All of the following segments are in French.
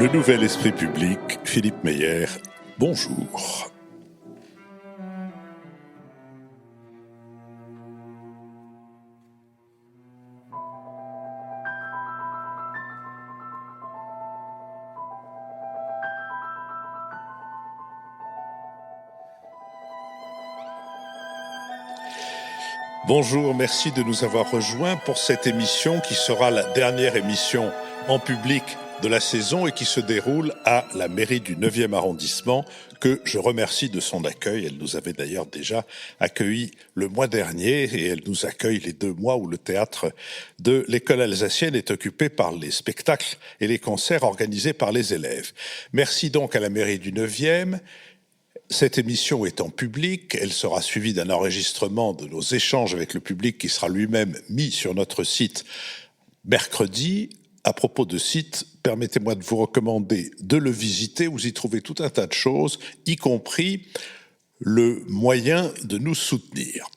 Le nouvel esprit public, Philippe Meyer, bonjour. Bonjour, merci de nous avoir rejoints pour cette émission qui sera la dernière émission en public de la saison et qui se déroule à la mairie du 9e arrondissement, que je remercie de son accueil. Elle nous avait d'ailleurs déjà accueillis le mois dernier et elle nous accueille les 2 mois où le théâtre de l'école alsacienne est occupé par les spectacles et les concerts organisés par les élèves. Merci donc à la mairie du 9e. Cette émission est en public, elle sera suivie d'un enregistrement de nos échanges avec le public qui sera lui-même mis sur notre site mercredi. À propos de site, permettez-moi de vous recommander de le visiter. Vous y trouvez tout un tas de choses, y compris le moyen de nous soutenir.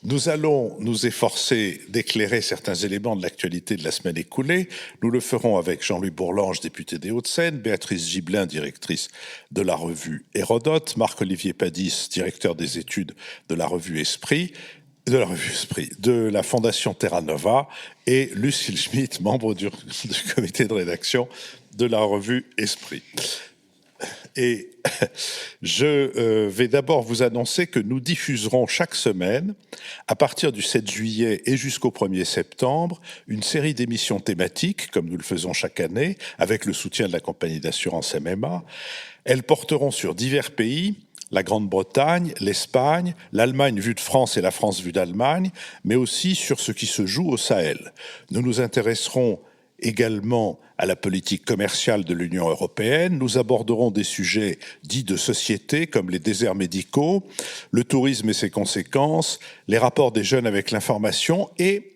Nous allons nous efforcer d'éclairer certains éléments de l'actualité de la semaine écoulée. Nous le ferons avec Jean-Louis Bourlange, député des Hauts-de-Seine, Béatrice Gibelin, directrice de la revue Hérodote, Marc-Olivier Padis, directeur des études de la revue Esprit, de la Fondation Terra Nova, et Lucille Schmitt, membre du comité de rédaction de la revue Esprit. Et je vais d'abord vous annoncer que nous diffuserons chaque semaine, à partir du 7 juillet et jusqu'au 1er septembre, une série d'émissions thématiques, comme nous le faisons chaque année, avec le soutien de la compagnie d'assurance MMA. Elles porteront sur divers pays, la Grande-Bretagne, l'Espagne, l'Allemagne vue de France et la France vue d'Allemagne, mais aussi sur ce qui se joue au Sahel. Nous nous intéresserons également à la politique commerciale de l'Union européenne. Nous aborderons des sujets dits de société comme les déserts médicaux, le tourisme et ses conséquences, les rapports des jeunes avec l'information et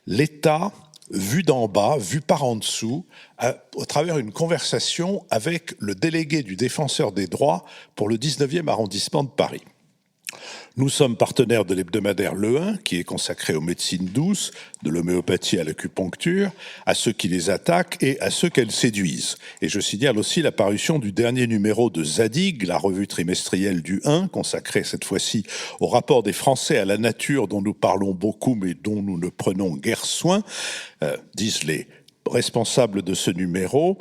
l'État vu d'en bas, vu par en dessous, au travers d'une conversation avec le délégué du Défenseur des droits pour le 19e arrondissement de Paris. Nous sommes partenaires de l'hebdomadaire Le 1, qui est consacré aux médecines douces, de l'homéopathie à l'acupuncture, à ceux qui les attaquent et à ceux qu'elles séduisent. Et je signale aussi la parution du dernier numéro de Zadig, la revue trimestrielle du 1, consacrée cette fois-ci au rapport des Français à la nature dont nous parlons beaucoup mais dont nous ne prenons guère soin, disent les responsable de ce numéro,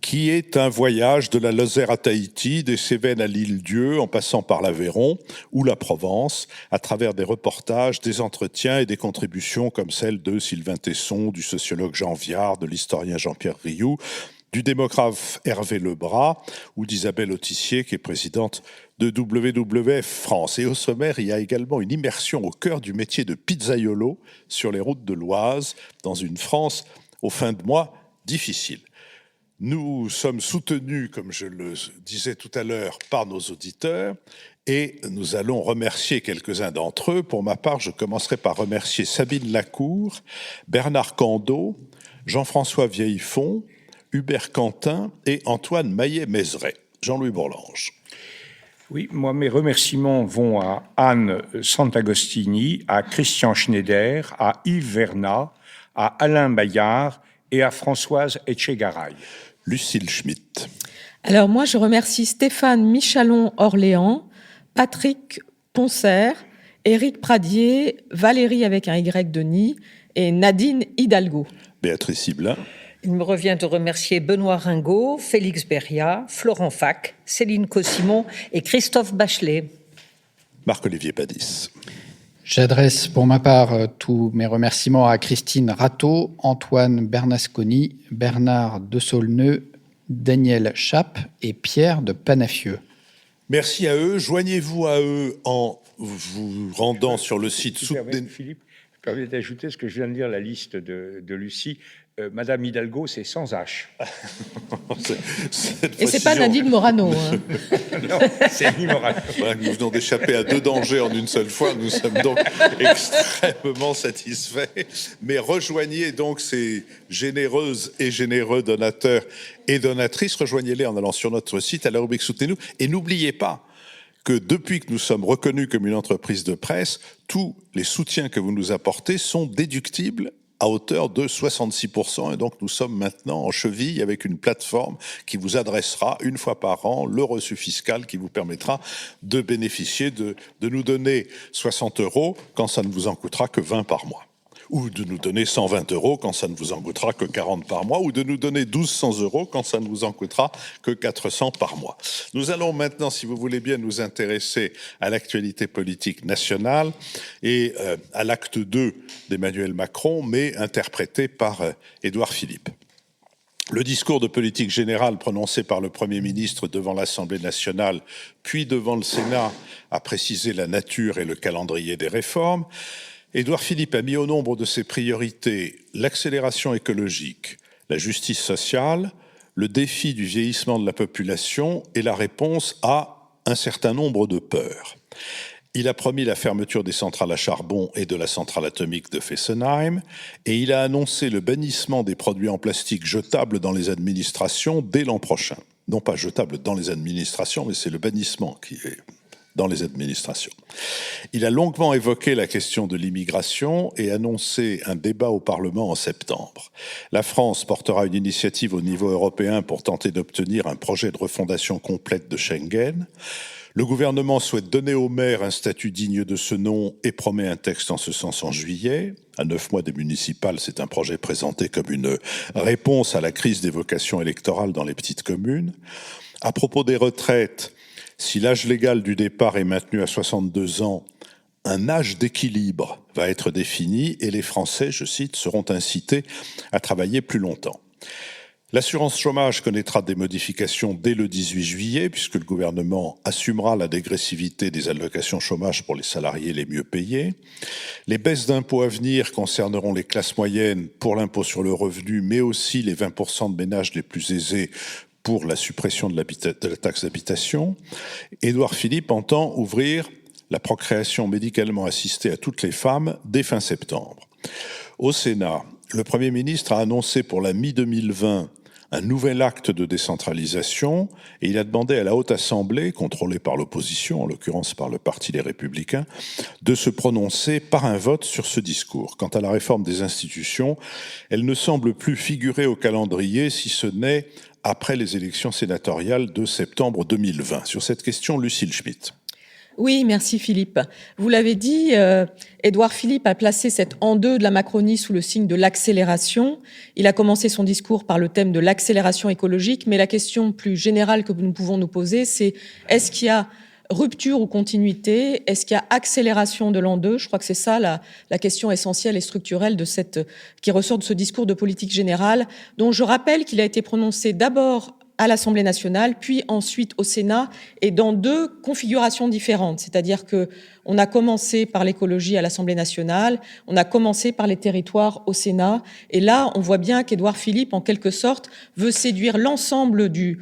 qui est un voyage de la Lozère à Tahiti, des Cévennes à l'Île-Dieu, en passant par l'Aveyron ou la Provence, à travers des reportages, des entretiens et des contributions comme celle de Sylvain Tesson, du sociologue Jean Viard, de l'historien Jean-Pierre Rioux, du démographe Hervé Lebras ou d'Isabelle Autissier, qui est présidente de WWF France. Et au sommaire, il y a également une immersion au cœur du métier de pizzaiolo sur les routes de l'Oise, dans une France aux fins de mois difficiles. Nous sommes soutenus, comme je le disais tout à l'heure, par nos auditeurs et nous allons remercier quelques-uns d'entre eux. Pour ma part, je commencerai par remercier Sabine Lacour, Bernard Candeau, Jean-François Vieillefond, Hubert Quentin et Antoine Maillet-Mézeray. Jean-Louis Bourlange. Oui, moi, mes remerciements vont à Anne Sant'Agostini, à Christian Schneider, à Yves Vernat, à Alain Bayard et à Françoise Etchegaray. Lucille Schmitt. Alors moi, je remercie Stéphane Michalon-Orléans, Patrick Poncer, Éric Pradier, Valérie avec un Y de Nid et Nadine Hidalgo. Béatrice Gibelin. Il me revient de remercier Benoît Ringot, Félix Beria, Florent Fac, Céline Cossimon et Christophe Bachelet. Marc-Olivier Padis. J'adresse pour ma part tous mes remerciements à Christine Rateau, Antoine Bernasconi, Bernard de Saulneux, Daniel Chappe et Pierre de Panafieux. Merci à eux. Joignez-vous à eux en vous rendant sur le site. Philippe, je permets d'ajouter ce que je viens de lire, la liste de Lucie. Madame Hidalgo, c'est sans H. Et c'est pas Nadine Morano. Hein. Non, c'est ni Morano. Voilà, nous venons d'échapper à 2 dangers en une seule fois. Nous sommes donc extrêmement satisfaits. Mais rejoignez donc ces généreuses et généreux donateurs et donatrices. Rejoignez-les en allant sur notre site à la rubrique Soutenez-nous. Et n'oubliez pas que depuis que nous sommes reconnus comme une entreprise de presse, tous les soutiens que vous nous apportez sont déductibles à hauteur de 66%. Et donc, nous sommes maintenant en cheville avec une plateforme qui vous adressera une fois par an le reçu fiscal qui vous permettra de bénéficier de nous donner 60 € quand ça ne vous en coûtera que 20 par mois. Ou de nous donner 120 € quand ça ne vous en coûtera que 40 par mois, ou de nous donner 1200 € quand ça ne vous en coûtera que 400 par mois. Nous allons maintenant, si vous voulez bien, nous intéresser à l'actualité politique nationale et à l'acte 2 d'Emmanuel Macron, mais interprété par Édouard Philippe. Le discours de politique générale prononcé par le Premier ministre devant l'Assemblée nationale, puis devant le Sénat, a précisé la nature et le calendrier des réformes. Édouard Philippe a mis au nombre de ses priorités l'accélération écologique, la justice sociale, le défi du vieillissement de la population et la réponse à un certain nombre de peurs. Il a promis la fermeture des centrales à charbon et de la centrale atomique de Fessenheim et il a annoncé le bannissement des produits en plastique jetables dans les administrations dès l'an prochain. Non pas jetables dans les administrations, mais c'est le bannissement qui est dans les administrations. Il a longuement évoqué la question de l'immigration et annoncé un débat au Parlement en septembre. La France portera une initiative au niveau européen pour tenter d'obtenir un projet de refondation complète de Schengen. Le gouvernement souhaite donner aux maires un statut digne de ce nom et promet un texte en ce sens en juillet. À 9 mois des municipales, c'est un projet présenté comme une réponse à la crise des vocations électorales dans les petites communes. À propos des retraites, si l'âge légal du départ est maintenu à 62 ans, un âge d'équilibre va être défini et les Français, je cite, seront incités à travailler plus longtemps. L'assurance chômage connaîtra des modifications dès le 18 juillet, puisque le gouvernement assumera la dégressivité des allocations chômage pour les salariés les mieux payés. Les baisses d'impôts à venir concerneront les classes moyennes pour l'impôt sur le revenu, mais aussi les 20% de ménages les plus aisés pour la suppression de la taxe d'habitation. Édouard Philippe entend ouvrir la procréation médicalement assistée à toutes les femmes dès fin septembre. Au Sénat, le Premier ministre a annoncé pour la mi-2020 un nouvel acte de décentralisation et il a demandé à la Haute Assemblée, contrôlée par l'opposition, en l'occurrence par le Parti Les Républicains, de se prononcer par un vote sur ce discours. Quant à la réforme des institutions, elle ne semble plus figurer au calendrier, si ce n'est après les élections sénatoriales de septembre 2020. Sur cette question, Lucille Schmitt. Oui, merci Philippe. Vous l'avez dit, Édouard Philippe a placé cette en deux de la Macronie sous le signe de l'accélération. Il a commencé son discours par le thème de l'accélération écologique, mais la question plus générale que nous pouvons nous poser, c'est est-ce qu'il y a rupture ou continuité? Est-ce qu'il y a accélération de l'an 2? Je crois que c'est ça la question essentielle et structurelle qui ressort de ce discours de politique générale, dont je rappelle qu'il a été prononcé d'abord à l'Assemblée nationale, puis ensuite au Sénat, et dans deux configurations différentes. C'est-à-dire que on a commencé par l'écologie à l'Assemblée nationale, on a commencé par les territoires au Sénat, et là, on voit bien qu'Édouard Philippe, en quelque sorte, veut séduire l'ensemble du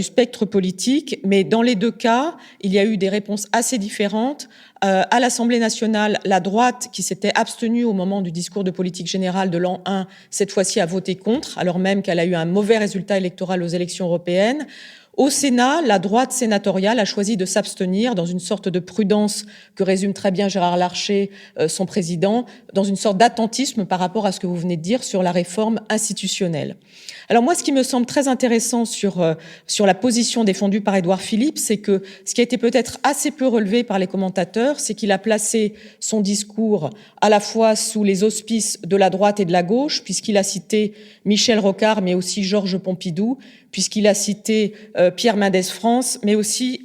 spectre politique, mais dans les deux cas, il y a eu des réponses assez différentes. À l'Assemblée nationale, la droite, qui s'était abstenue au moment du discours de politique générale de l'an 1, cette fois-ci a voté contre, alors même qu'elle a eu un mauvais résultat électoral aux élections européennes. Au Sénat, la droite sénatoriale a choisi de s'abstenir dans une sorte de prudence que résume très bien Gérard Larcher, son président, dans une sorte d'attentisme par rapport à ce que vous venez de dire sur la réforme institutionnelle. Alors moi, ce qui me semble très intéressant sur la position défendue par Édouard Philippe, c'est que ce qui a été peut-être assez peu relevé par les commentateurs, c'est qu'il a placé son discours à la fois sous les auspices de la droite et de la gauche, puisqu'il a cité Michel Rocard, mais aussi Georges Pompidou, puisqu'il a cité Pierre Mendès France, mais aussi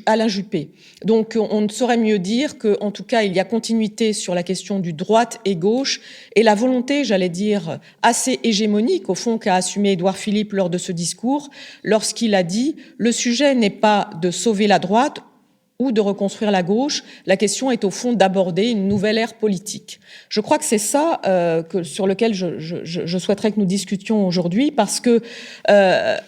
Alain Juppé. Donc on ne saurait mieux dire qu'en tout cas, il y a continuité sur la question du droite et gauche, et la volonté, j'allais dire, assez hégémonique, au fond, qu'a assumé Édouard Philippe lors de ce discours, lorsqu'il a dit « Le sujet n'est pas de sauver la droite », ou de reconstruire la gauche, la question est au fond d'aborder une nouvelle ère politique. Je crois que c'est ça sur lequel je souhaiterais que nous discutions aujourd'hui, parce que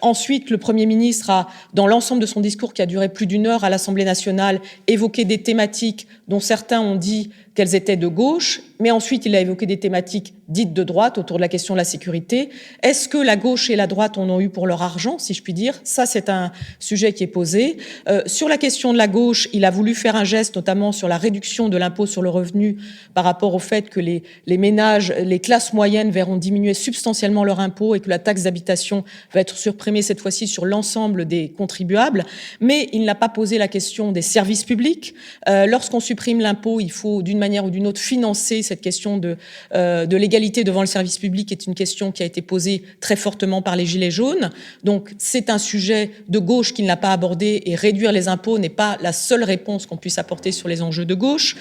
ensuite le Premier ministre a, dans l'ensemble de son discours qui a duré plus d'1 heure à l'Assemblée nationale, évoqué des thématiques dont certains ont dit qu'elles étaient de gauche, mais ensuite il a évoqué des thématiques dites de droite autour de la question de la sécurité. Est-ce que la gauche et la droite en ont eu pour leur argent, si je puis dire? Ça, c'est un sujet qui est posé. Sur la question de la gauche, il a voulu faire un geste, notamment sur la réduction de l'impôt sur le revenu par rapport au fait que les ménages, les classes moyennes verront diminuer substantiellement leur impôt et que la taxe d'habitation va être supprimée cette fois-ci sur l'ensemble des contribuables. Mais il n'a pas posé la question des services publics. Lorsqu'on supprime l'impôt, il faut d'une manière ou d'une autre financer cette question de l'égalité devant le service public, qui est une question qui a été posée très fortement par les Gilets jaunes. Donc c'est un sujet de gauche qu'il n'a pas abordé, et réduire les impôts n'est pas la seule réponse qu'on puisse apporter sur les enjeux de gauche.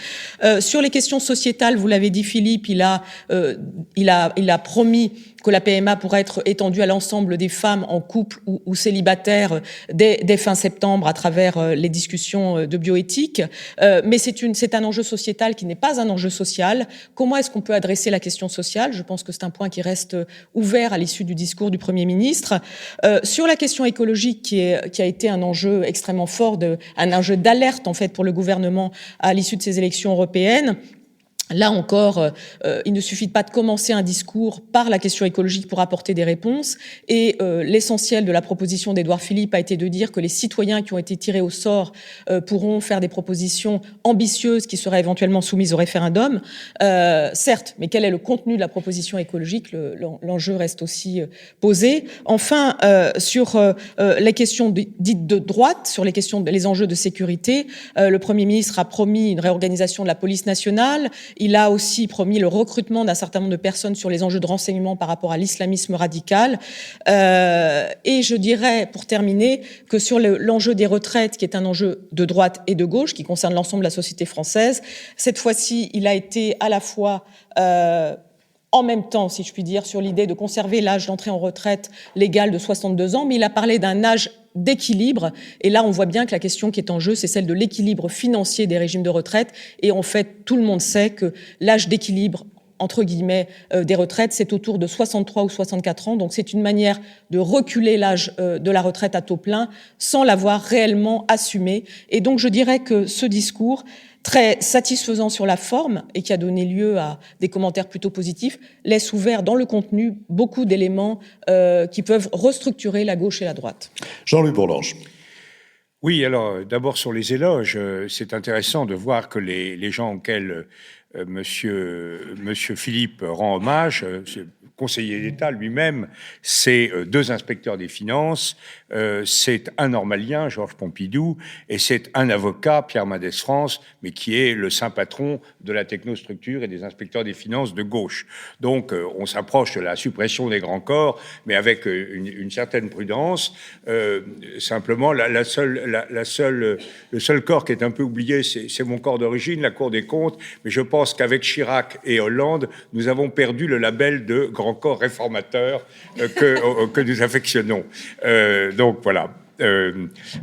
Sur les questions sociétales, vous l'avez dit Philippe, il a promis que la PMA pourrait être étendue à l'ensemble des femmes en couple ou célibataires dès fin septembre à travers les discussions de bioéthique. Mais c'est un enjeu sociétal qui n'est pas un enjeu social. Comment est-ce qu'on peut adresser la question sociale? Je pense que c'est un point qui reste ouvert à l'issue du discours du Premier ministre. Sur la question écologique, qui a été un enjeu extrêmement fort, un enjeu d'alerte en fait pour le gouvernement à l'issue de ces élections européennes. Là encore, il ne suffit pas de commencer un discours par la question écologique pour apporter des réponses. Et l'essentiel de la proposition d'Édouard Philippe a été de dire que les citoyens qui ont été tirés au sort pourront faire des propositions ambitieuses qui seraient éventuellement soumises au référendum. Certes, mais quel est le contenu de la proposition écologique? L'enjeu reste aussi posé. Enfin, sur les questions dites de droite, sur les enjeux de sécurité, le Premier ministre a promis une réorganisation de la police nationale. Il a aussi promis le recrutement d'un certain nombre de personnes sur les enjeux de renseignement par rapport à l'islamisme radical. Et je dirais, pour terminer, que sur l'enjeu des retraites, qui est un enjeu de droite et de gauche, qui concerne l'ensemble de la société française, cette fois-ci, il a été à la fois en même temps, si je puis dire, sur l'idée de conserver l'âge d'entrée en retraite légal de 62 ans, mais il a parlé d'un âge d'équilibre. Et là, on voit bien que la question qui est en jeu, c'est celle de l'équilibre financier des régimes de retraite. Et en fait, tout le monde sait que l'âge d'équilibre, entre guillemets, des retraites, c'est autour de 63 ou 64 ans. Donc, c'est une manière de reculer l'âge de la retraite à taux plein sans l'avoir réellement assumé. Et donc, je dirais que ce discours, très satisfaisant sur la forme et qui a donné lieu à des commentaires plutôt positifs, laisse ouvert dans le contenu beaucoup d'éléments qui peuvent restructurer la gauche et la droite. Jean-Louis Bourlanges. Oui, alors d'abord sur les éloges, c'est intéressant de voir que les gens auxquels Monsieur Philippe rend hommage, conseiller d'État lui-même, c'est deux inspecteurs des finances, c'est un normalien, Georges Pompidou, et c'est un avocat, Pierre Mendès France, mais qui est le saint patron de la technostructure et des inspecteurs des finances de gauche. Donc, on s'approche de la suppression des grands corps, mais avec une certaine prudence. Simplement, le seul corps qui est un peu oublié, c'est mon corps d'origine, la Cour des comptes, mais je pense qu'avec Chirac et Hollande, nous avons perdu le label de grand corps réformateur que nous affectionnons. Donc voilà.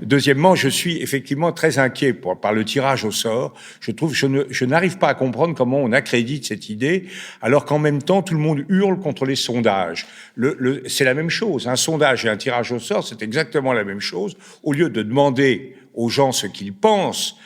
Deuxièmement, je suis effectivement très inquiet par le tirage au sort. Je n'arrive pas à comprendre comment on accrédite cette idée, alors qu'en même temps, tout le monde hurle contre les sondages. C'est la même chose. Un sondage et un tirage au sort, c'est exactement la même chose. Au lieu de demander aux gens ce qu'ils pensent,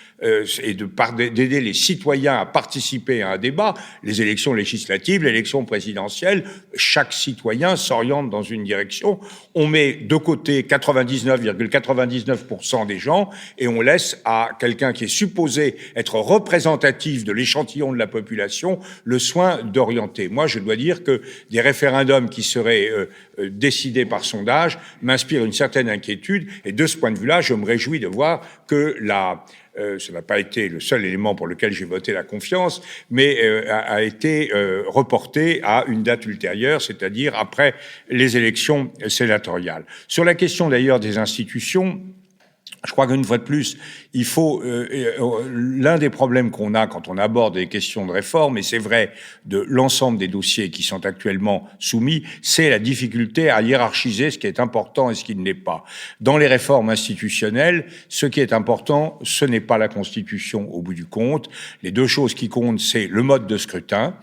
et d'aider les citoyens à participer à un débat, les élections législatives, l'élection présidentielle, chaque citoyen s'oriente dans une direction. On met de côté 99,99% des gens et on laisse à quelqu'un qui est supposé être représentatif de l'échantillon de la population le soin d'orienter. Moi, je dois dire que des référendums qui seraient décidés par sondage m'inspirent une certaine inquiétude et de ce point de vue-là, je me réjouis de voir que ça n'a pas été le seul élément pour lequel j'ai voté la confiance, mais a été reporté à une date ultérieure, c'est-à-dire après les élections sénatoriales. Sur la question d'ailleurs des institutions, je crois qu'une fois de plus, il faut l'un des problèmes qu'on a quand on aborde des questions de réforme, et c'est vrai de l'ensemble des dossiers qui sont actuellement soumis, c'est la difficulté à hiérarchiser ce qui est important et ce qui ne l'est pas. Dans les réformes institutionnelles, ce qui est important, ce n'est pas la Constitution au bout du compte. Les deux choses qui comptent, c'est le mode de scrutin.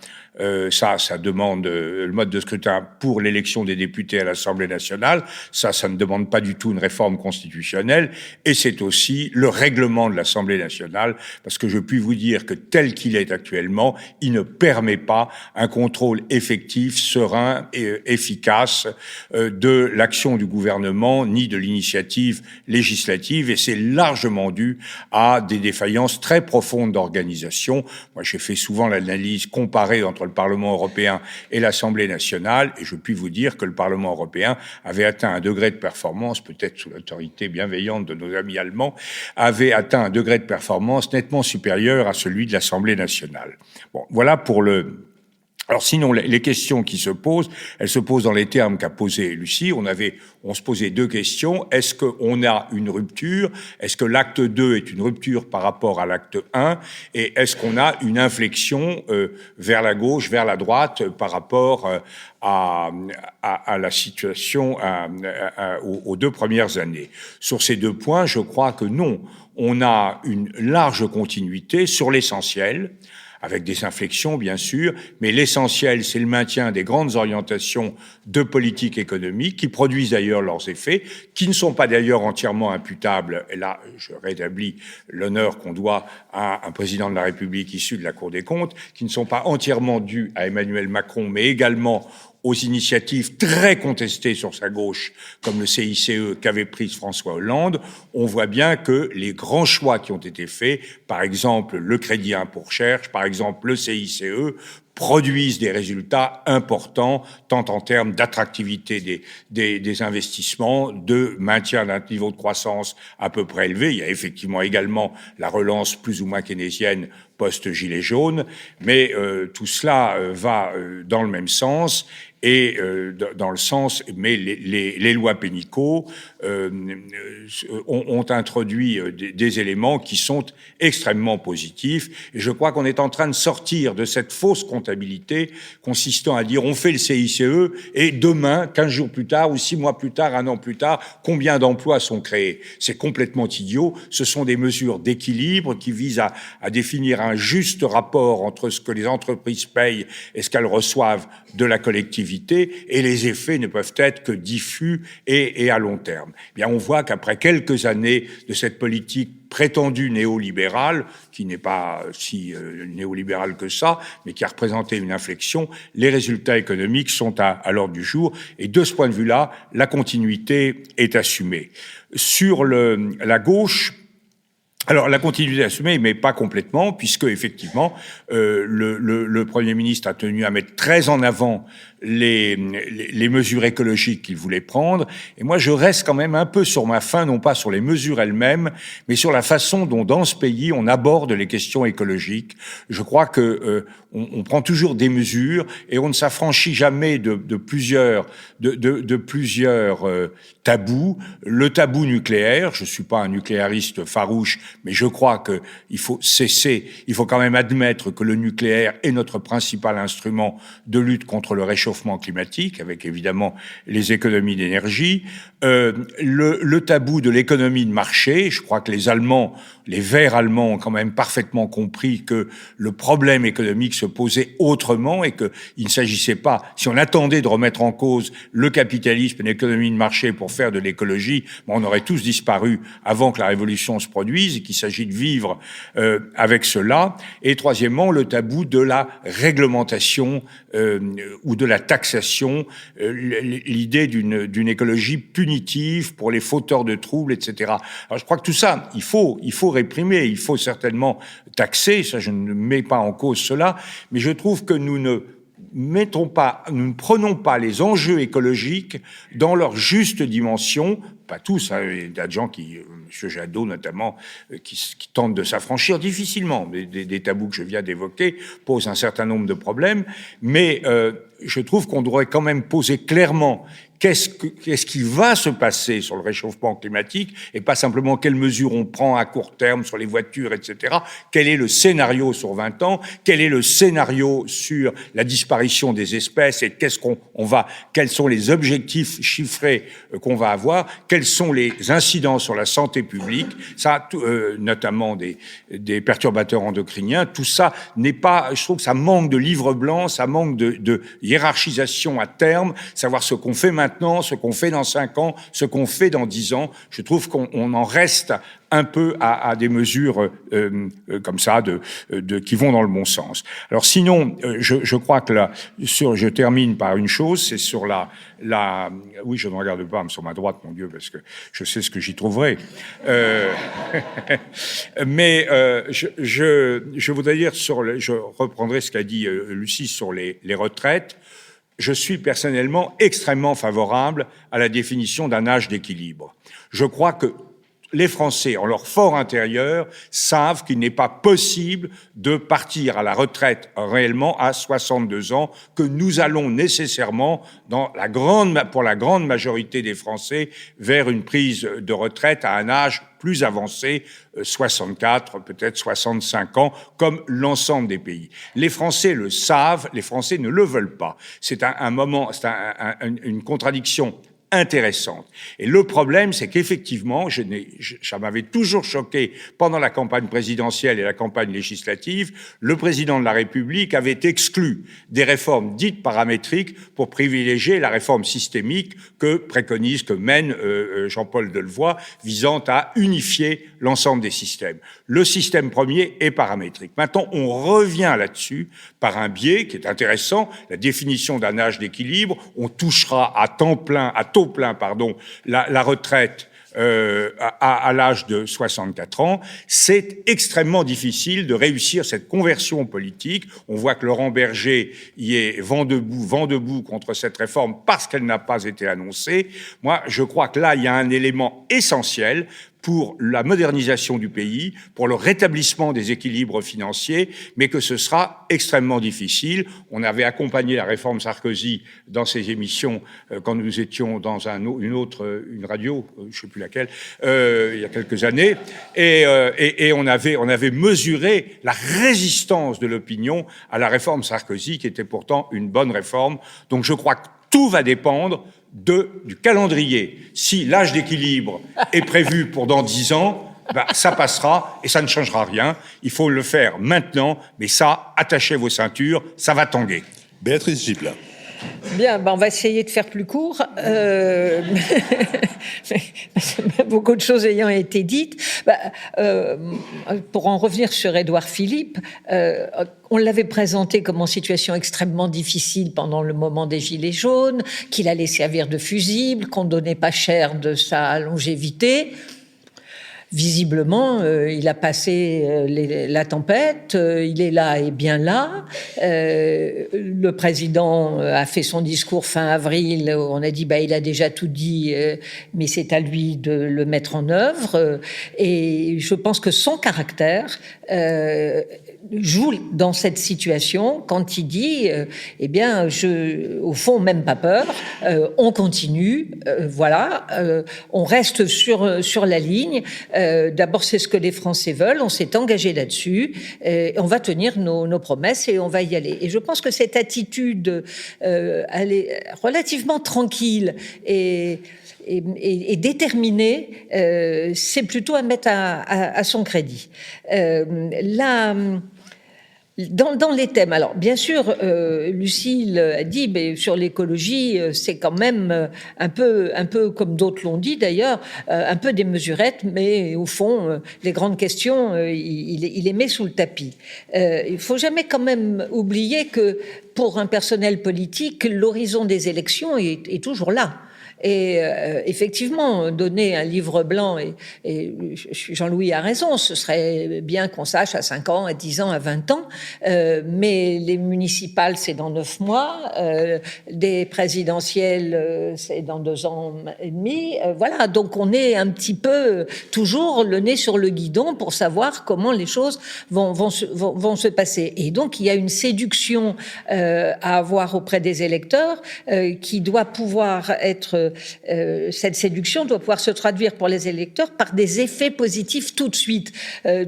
Ça demande le mode de scrutin pour l'élection des députés à l'Assemblée nationale. Ça ne demande pas du tout une réforme constitutionnelle. Et c'est aussi le règlement de l'Assemblée nationale, parce que je puis vous dire que tel qu'il est actuellement, il ne permet pas un contrôle effectif, serein et efficace de l'action du gouvernement, ni de l'initiative législative. Et c'est largement dû à des défaillances très profondes d'organisation. Moi, j'ai fait souvent l'analyse comparée entre le Parlement européen et l'Assemblée nationale, et je puis vous dire que le Parlement européen avait atteint un degré de performance, peut-être sous l'autorité bienveillante de nos amis allemands, avait atteint un degré de performance nettement supérieur à celui de l'Assemblée nationale. Bon, voilà pour le... Alors sinon, les questions qui se posent, elles se posent dans les termes qu'a posé Lucie. On se posait deux questions. Est-ce qu'on a une rupture? Est-ce que l'acte 2 est une rupture par rapport à l'acte 1? Et est-ce qu'on a une inflexion vers la gauche, vers la droite par rapport à la situation aux 2 premières années? Sur ces 2 points, je crois que non. On a une large continuité sur l'essentiel, avec des inflexions, bien sûr, mais l'essentiel, c'est le maintien des grandes orientations de politique économique qui produisent d'ailleurs leurs effets, qui ne sont pas d'ailleurs entièrement imputables. Et là, je rétablis l'honneur qu'on doit à un président de la République issu de la Cour des comptes, qui ne sont pas entièrement dus à Emmanuel Macron, mais également aux initiatives très contestées sur sa gauche, comme le CICE qu'avait prise François Hollande. On voit bien que les grands choix qui ont été faits, par exemple le crédit impôt recherche, par exemple le CICE, produisent des résultats importants, tant en termes d'attractivité des investissements, de maintien d'un niveau de croissance à peu près élevé. Il y a effectivement également la relance plus ou moins keynésienne post-gilet jaune, mais tout cela va dans le même sens. Et dans le sens, mais les lois Pénicaud ont introduit des éléments qui sont extrêmement positifs. Et je crois qu'on est en train de sortir de cette fausse comptabilité consistant à dire on fait le CICE et demain, 15 jours plus tard ou 6 mois plus tard, 1 an plus tard, combien d'emplois sont créés? C'est complètement idiot. Ce sont des mesures d'équilibre qui visent à définir un juste rapport entre ce que les entreprises payent et ce qu'elles reçoivent de la collectivité, et les effets ne peuvent être que diffus et à long terme. Eh bien, on voit qu'après quelques années de cette politique prétendue néolibérale, qui n'est pas si néolibérale que ça, mais qui a représenté une inflexion, les résultats économiques sont à l'ordre du jour. Et de ce point de vue-là, la continuité est assumée. Sur la gauche, alors la continuité assumée, mais pas complètement, puisque effectivement le Premier ministre a tenu à mettre très en avant les mesures écologiques qu'il voulait prendre. Et moi, je reste quand même un peu sur ma faim, non pas sur les mesures elles-mêmes, mais sur la façon dont, dans ce pays, on aborde les questions écologiques. Je crois que on prend toujours des mesures et on ne s'affranchit jamais de plusieurs tabous. Le tabou nucléaire, je suis pas un nucléariste farouche, mais je crois que il faut quand même admettre que le nucléaire est notre principal instrument de lutte contre le réchauffement climatique, avec évidemment les économies d'énergie. Le tabou de l'économie de marché, je crois que les Verts allemands ont quand même parfaitement compris que le problème économique se posait autrement et qu'il ne s'agissait pas, si on attendait de remettre en cause le capitalisme et l'économie de marché pour faire de l'écologie, on aurait tous disparu avant que la révolution se produise, et qu'il s'agit de vivre avec cela. Et troisièmement, le tabou de la réglementation ou de la taxation, l'idée d'une écologie punitive pour les fauteurs de troubles, etc. Alors je crois que tout ça, il faut réprimer, il faut certainement taxer, ça je ne mets pas en cause cela, mais je trouve que nous ne prenons pas les enjeux écologiques dans leur juste dimension, pas tous, hein, il y a des gens qui, M. Jadot notamment, qui tentent de s'affranchir difficilement des tabous que je viens d'évoquer, posent un certain nombre de problèmes, mais je trouve qu'on devrait quand même poser clairement qu'est-ce qui va se passer sur le réchauffement climatique et pas simplement quelles mesures on prend à court terme sur les voitures, etc. Quel est le scénario sur 20 ans? Quel est le scénario sur la disparition des espèces et quels sont les objectifs chiffrés qu'on va avoir? Quels sont les incidences sur la santé publique? Ça, notamment des perturbateurs endocriniens. Tout ça n'est pas, je trouve que ça manque de livre blanc, ça manque de hiérarchisation à terme, savoir ce qu'on fait maintenant, ce qu'on fait dans 5 ans, ce qu'on fait dans 10 ans. Je trouve qu'on en reste un peu à des mesures comme ça qui vont dans le bon sens. Alors sinon, je crois que je termine par une chose, c'est sur oui, je ne regarde pas sur ma droite, mon Dieu, parce que je sais ce que j'y trouverai. Mais je voudrais dire je reprendrai ce qu'a dit Lucie sur les retraites. Je suis personnellement extrêmement favorable à la définition d'un âge d'équilibre. Je crois que les Français, en leur fort intérieur, savent qu'il n'est pas possible de partir à la retraite réellement à 62 ans, que nous allons nécessairement, pour la grande majorité des Français, vers une prise de retraite à un âge plus avancé, 64, peut-être 65 ans, comme l'ensemble des pays. Les Français le savent, les Français ne le veulent pas. C'est une contradiction intéressante. Et le problème, c'est qu'effectivement, ça m'avait toujours choqué pendant la campagne présidentielle et la campagne législative, le président de la République avait exclu des réformes dites paramétriques pour privilégier la réforme systémique que mène Jean-Paul Delevoye, visant à unifier l'ensemble des systèmes. Le système premier est paramétrique. Maintenant, on revient là-dessus par un biais qui est intéressant, la définition d'un âge d'équilibre. On touchera à taux plein, la retraite à l'âge de 64 ans. C'est extrêmement difficile de réussir cette conversion politique. On voit que Laurent Berger y est vent debout contre cette réforme parce qu'elle n'a pas été annoncée. Moi, je crois que là, il y a un élément essentiel pour la modernisation du pays, pour le rétablissement des équilibres financiers, mais que ce sera extrêmement difficile. On avait accompagné la réforme Sarkozy dans ses émissions quand nous étions dans une radio, je ne sais plus laquelle, il y a quelques années, et on avait mesuré la résistance de l'opinion à la réforme Sarkozy, qui était pourtant une bonne réforme. Donc je crois que tout va dépendre du calendrier. Si l'âge d'équilibre est prévu pour dans 10 ans, ça passera et ça ne changera rien. Il faut le faire maintenant, mais ça, attachez vos ceintures, ça va tanguer. Béatrice Gibelin. Bien, on va essayer de faire plus court. Beaucoup de choses ayant été dites. Pour en revenir sur Édouard Philippe, on l'avait présenté comme en situation extrêmement difficile pendant le moment des Gilets jaunes, qu'il allait servir de fusible, qu'on ne donnait pas cher de sa longévité. Visiblement, il a passé la tempête, il est là et bien là. Le président a fait son discours fin avril, on a dit il a déjà tout dit, mais c'est à lui de le mettre en œuvre. Et je pense que son caractère joue dans cette situation quand il dit au fond, même pas peur, on continue, on reste sur la ligne. D'abord, c'est ce que les Français veulent, on s'est engagé là-dessus, on va tenir nos promesses et on va y aller. Et je pense que cette attitude, elle est relativement tranquille et déterminée, c'est plutôt à mettre à son crédit. Dans les thèmes, alors bien sûr, Lucille a dit, sur l'écologie, c'est quand même un peu comme d'autres l'ont dit d'ailleurs, un peu des mesurettes, mais au fond, les grandes questions, il les met sous le tapis. Il faut jamais quand même oublier que pour un personnel politique, l'horizon des élections est toujours là. Et effectivement, donner un livre blanc, et Jean-Louis a raison, ce serait bien qu'on sache à 5 ans, à 10 ans, à 20 ans, mais les municipales, c'est dans 9 mois, des présidentielles, c'est dans 2 ans et demi. Voilà, donc on est un petit peu toujours le nez sur le guidon pour savoir comment les choses vont se passer. Et donc, il y a une séduction à avoir auprès des électeurs qui doit pouvoir être... cette séduction doit pouvoir se traduire pour les électeurs par des effets positifs tout de suite.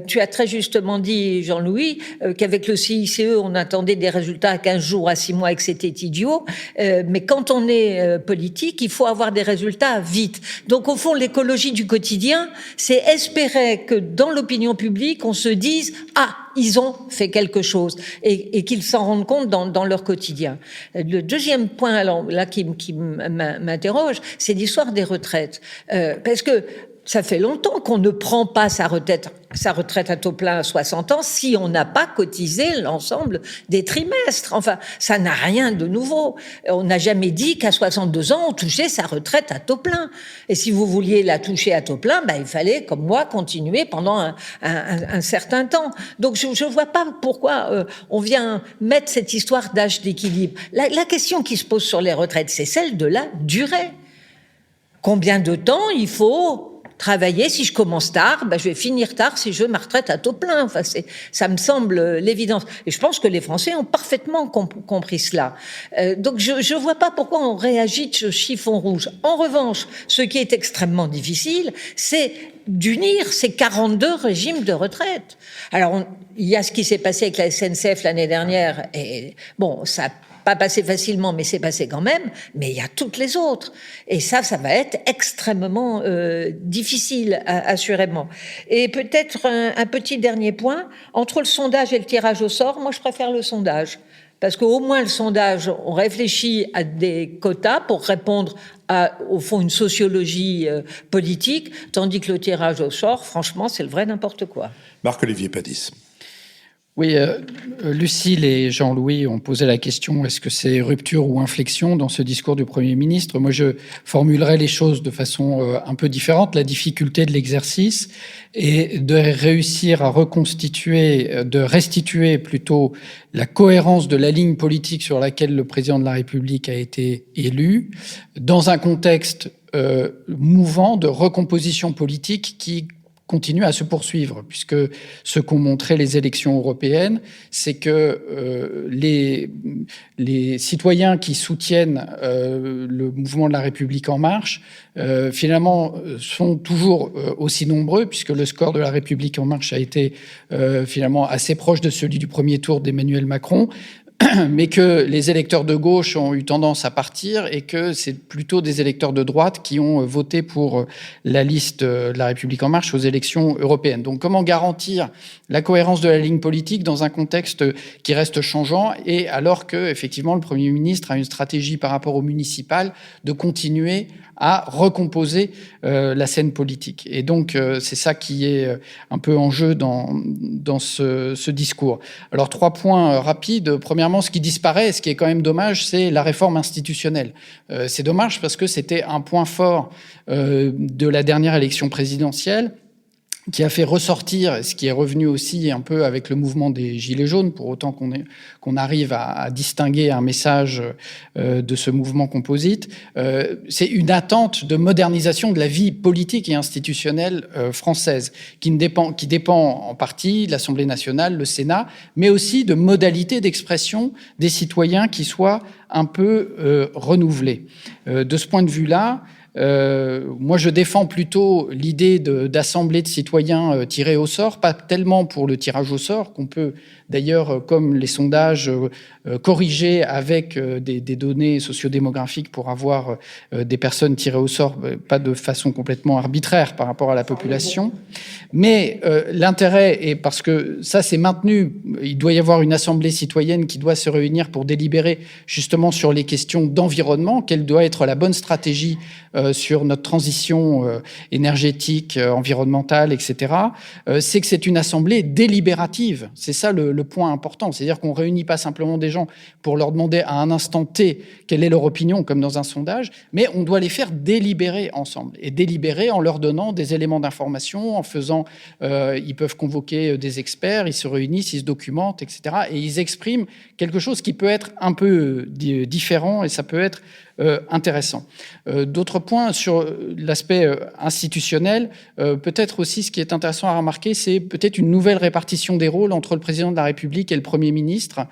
Tu as très justement dit, Jean-Louis, qu'avec le CICE, on attendait des résultats à 15 jours, à 6 mois, et que c'était idiot. Mais quand on est politique, il faut avoir des résultats vite. Donc, au fond, l'écologie du quotidien, c'est espérer que dans l'opinion publique, on se dise « Ah, ils ont fait quelque chose » et qu'ils s'en rendent compte dans leur quotidien. Le deuxième point, alors, là, qui m'interroge, c'est l'histoire des retraites. Parce que ça fait longtemps qu'on ne prend pas sa retraite à taux plein à 60 ans si on n'a pas cotisé l'ensemble des trimestres. Enfin, ça n'a rien de nouveau. On n'a jamais dit qu'à 62 ans, on touchait sa retraite à taux plein. Et si vous vouliez la toucher à tôt plein, il fallait, comme moi, continuer pendant un certain temps. Donc, je ne vois pas pourquoi on vient mettre cette histoire d'âge d'équilibre. La question qui se pose sur les retraites, c'est celle de la durée. Combien de temps il faut travailler? Si je commence tard, je vais finir tard si je veux ma retraite à taux plein. Enfin, ça me semble l'évidence. Et je pense que les Français ont parfaitement compris cela. Donc, je ne vois pas pourquoi on réagit de ce chiffon rouge. En revanche, ce qui est extrêmement difficile, c'est d'unir ces 42 régimes de retraite. Alors, il y a ce qui s'est passé avec la SNCF l'année dernière, et bon, ça pas passé facilement, mais c'est passé quand même. Mais il y a toutes les autres. Et ça va être extrêmement difficile, assurément. Et peut-être un petit dernier point. Entre le sondage et le tirage au sort, moi, je préfère le sondage. Parce qu'au moins, le sondage, on réfléchit à des quotas pour répondre à, au fond, une sociologie politique, tandis que le tirage au sort, franchement, c'est le vrai n'importe quoi. Marc-Olivier Padis. Oui, Lucile et Jean-Louis ont posé la question, est-ce que c'est rupture ou inflexion dans ce discours du Premier ministre? Moi, je formulerais les choses de façon un peu différente. La difficulté de l'exercice est de réussir à restituer plutôt la cohérence de la ligne politique sur laquelle le président de la République a été élu, dans un contexte mouvant de recomposition politique qui continue à se poursuivre, puisque ce qu'ont montré les élections européennes, c'est que les citoyens qui soutiennent le mouvement de la République en marche, finalement, sont toujours aussi nombreux, puisque le score de la République en marche a été finalement assez proche de celui du premier tour d'Emmanuel Macron, mais que les électeurs de gauche ont eu tendance à partir et que c'est plutôt des électeurs de droite qui ont voté pour la liste de la République en marche aux élections européennes. Donc comment garantir la cohérence de la ligne politique dans un contexte qui reste changeant et alors que, effectivement, le Premier ministre a une stratégie par rapport aux municipales de continuer à recomposer la scène politique. Et donc, c'est ça qui est un peu en jeu dans ce discours. Alors, 3 points rapides. Premièrement, ce qui disparaît, ce qui est quand même dommage, c'est la réforme institutionnelle. C'est dommage parce que c'était un point fort de la dernière élection présidentielle, qui a fait ressortir, ce qui est revenu aussi un peu avec le mouvement des Gilets jaunes, pour autant qu'on arrive à distinguer un message de ce mouvement composite, c'est une attente de modernisation de la vie politique et institutionnelle française, qui dépend en partie de l'Assemblée nationale, le Sénat, mais aussi de modalités d'expression des citoyens qui soient un peu renouvelées. De ce point de vue-là, moi, je défends plutôt l'idée d'assemblées de citoyens tirés au sort, pas tellement pour le tirage au sort, qu'on peut d'ailleurs, comme les sondages, corriger avec des données sociodémographiques pour avoir des personnes tirées au sort, pas de façon complètement arbitraire par rapport à la population. Mais l'intérêt est, parce que ça c'est maintenu, il doit y avoir une assemblée citoyenne qui doit se réunir pour délibérer justement sur les questions d'environnement, quelle doit être la bonne stratégie sur notre transition énergétique, environnementale, etc., c'est que c'est une assemblée délibérative. C'est ça le point important. C'est-à-dire qu'on ne réunit pas simplement des gens pour leur demander à un instant T quelle est leur opinion, comme dans un sondage, mais on doit les faire délibérer ensemble. Et délibérer en leur donnant des éléments d'information, en faisant... ils peuvent convoquer des experts, ils se réunissent, ils se documentent, etc. Et ils expriment quelque chose qui peut être un peu différent et ça peut être intéressant. D'autres points sur l'aspect institutionnel, peut-être aussi ce qui est intéressant à remarquer, c'est peut-être une nouvelle répartition des rôles entre le président de la République et le Premier ministre,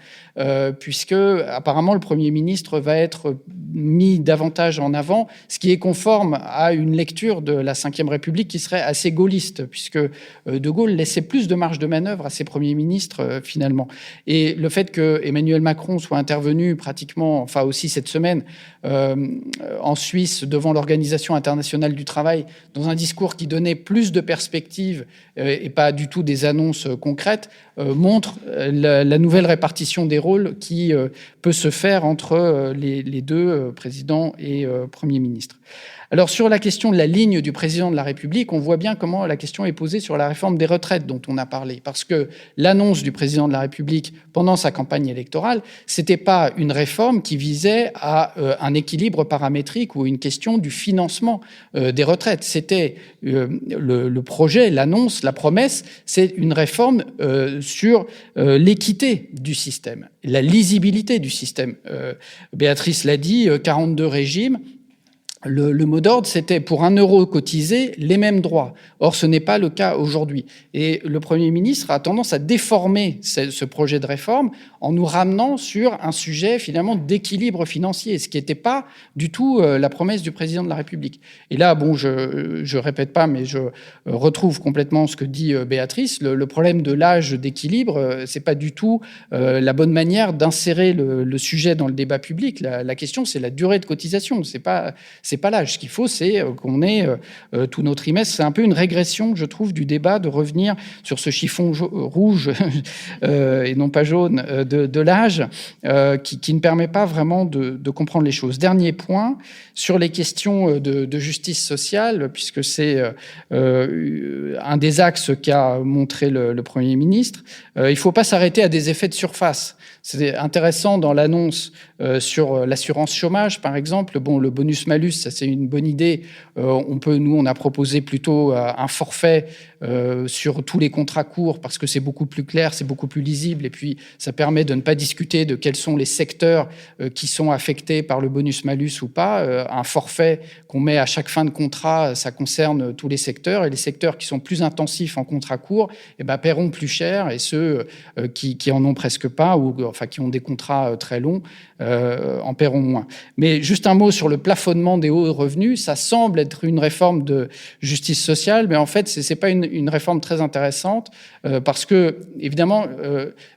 puisque apparemment le Premier ministre va être mis davantage en avant, ce qui est conforme à une lecture de la Ve République qui serait assez gaulliste, puisque De Gaulle laissait plus de marge de manœuvre à ses premiers ministres finalement. Et le fait que Emmanuel Macron soit intervenu pratiquement, enfin aussi cette semaine, en Suisse devant l'Organisation internationale du travail dans un discours qui donnait plus de perspectives et pas du tout des annonces concrètes, montre la nouvelle répartition des rôles qui peut se faire entre les deux présidents et premiers ministres. Alors sur la question de la ligne du président de la République, on voit bien comment la question est posée sur la réforme des retraites dont on a parlé. Parce que l'annonce du président de la République pendant sa campagne électorale, c'était pas une réforme qui visait à un équilibre paramétrique ou une question du financement des retraites. C'était le projet, l'annonce, la promesse, c'est une réforme sur l'équité du système, la lisibilité du système. Béatrice l'a dit, 42 régimes. Le mot d'ordre, c'était pour 1 euro cotisé, les mêmes droits. Or, ce n'est pas le cas aujourd'hui. Et le Premier ministre a tendance à déformer ce projet de réforme en nous ramenant sur un sujet finalement d'équilibre financier, ce qui n'était pas du tout la promesse du président de la République. Et là, bon, je répète pas, mais je retrouve complètement ce que dit Béatrice. Le problème de l'âge d'équilibre, c'est pas du tout la bonne manière d'insérer le sujet dans le débat public. La question, c'est la durée de cotisation. C'est pas l'âge. Ce qu'il faut, c'est qu'on ait tous nos trimestres. C'est un peu une régression, je trouve, du débat de revenir sur ce chiffon rouge et non pas jaune de l'âge qui ne permet pas vraiment de comprendre les choses. Dernier point, sur les questions de justice sociale, puisque c'est un des axes qu'a montré le Premier ministre, il ne faut pas s'arrêter à des effets de surface. C'est intéressant dans l'annonce sur l'assurance chômage, par exemple. Bon, le bonus-malus, ça c'est une bonne idée. On a proposé plutôt un forfait sur tous les contrats courts parce que c'est beaucoup plus clair, c'est beaucoup plus lisible et puis ça permet de ne pas discuter de quels sont les secteurs qui sont affectés par le bonus-malus ou pas. Un forfait qu'on met à chaque fin de contrat, ça concerne tous les secteurs et les secteurs qui sont plus intensifs en contrat court, paieront plus cher et ceux qui en ont presque pas ou enfin qui ont des contrats très longs en paieront moins. Mais juste un mot sur le plafonnement des hauts revenus, ça semble être une réforme de justice sociale, mais en fait c'est pas une réforme très intéressante parce que évidemment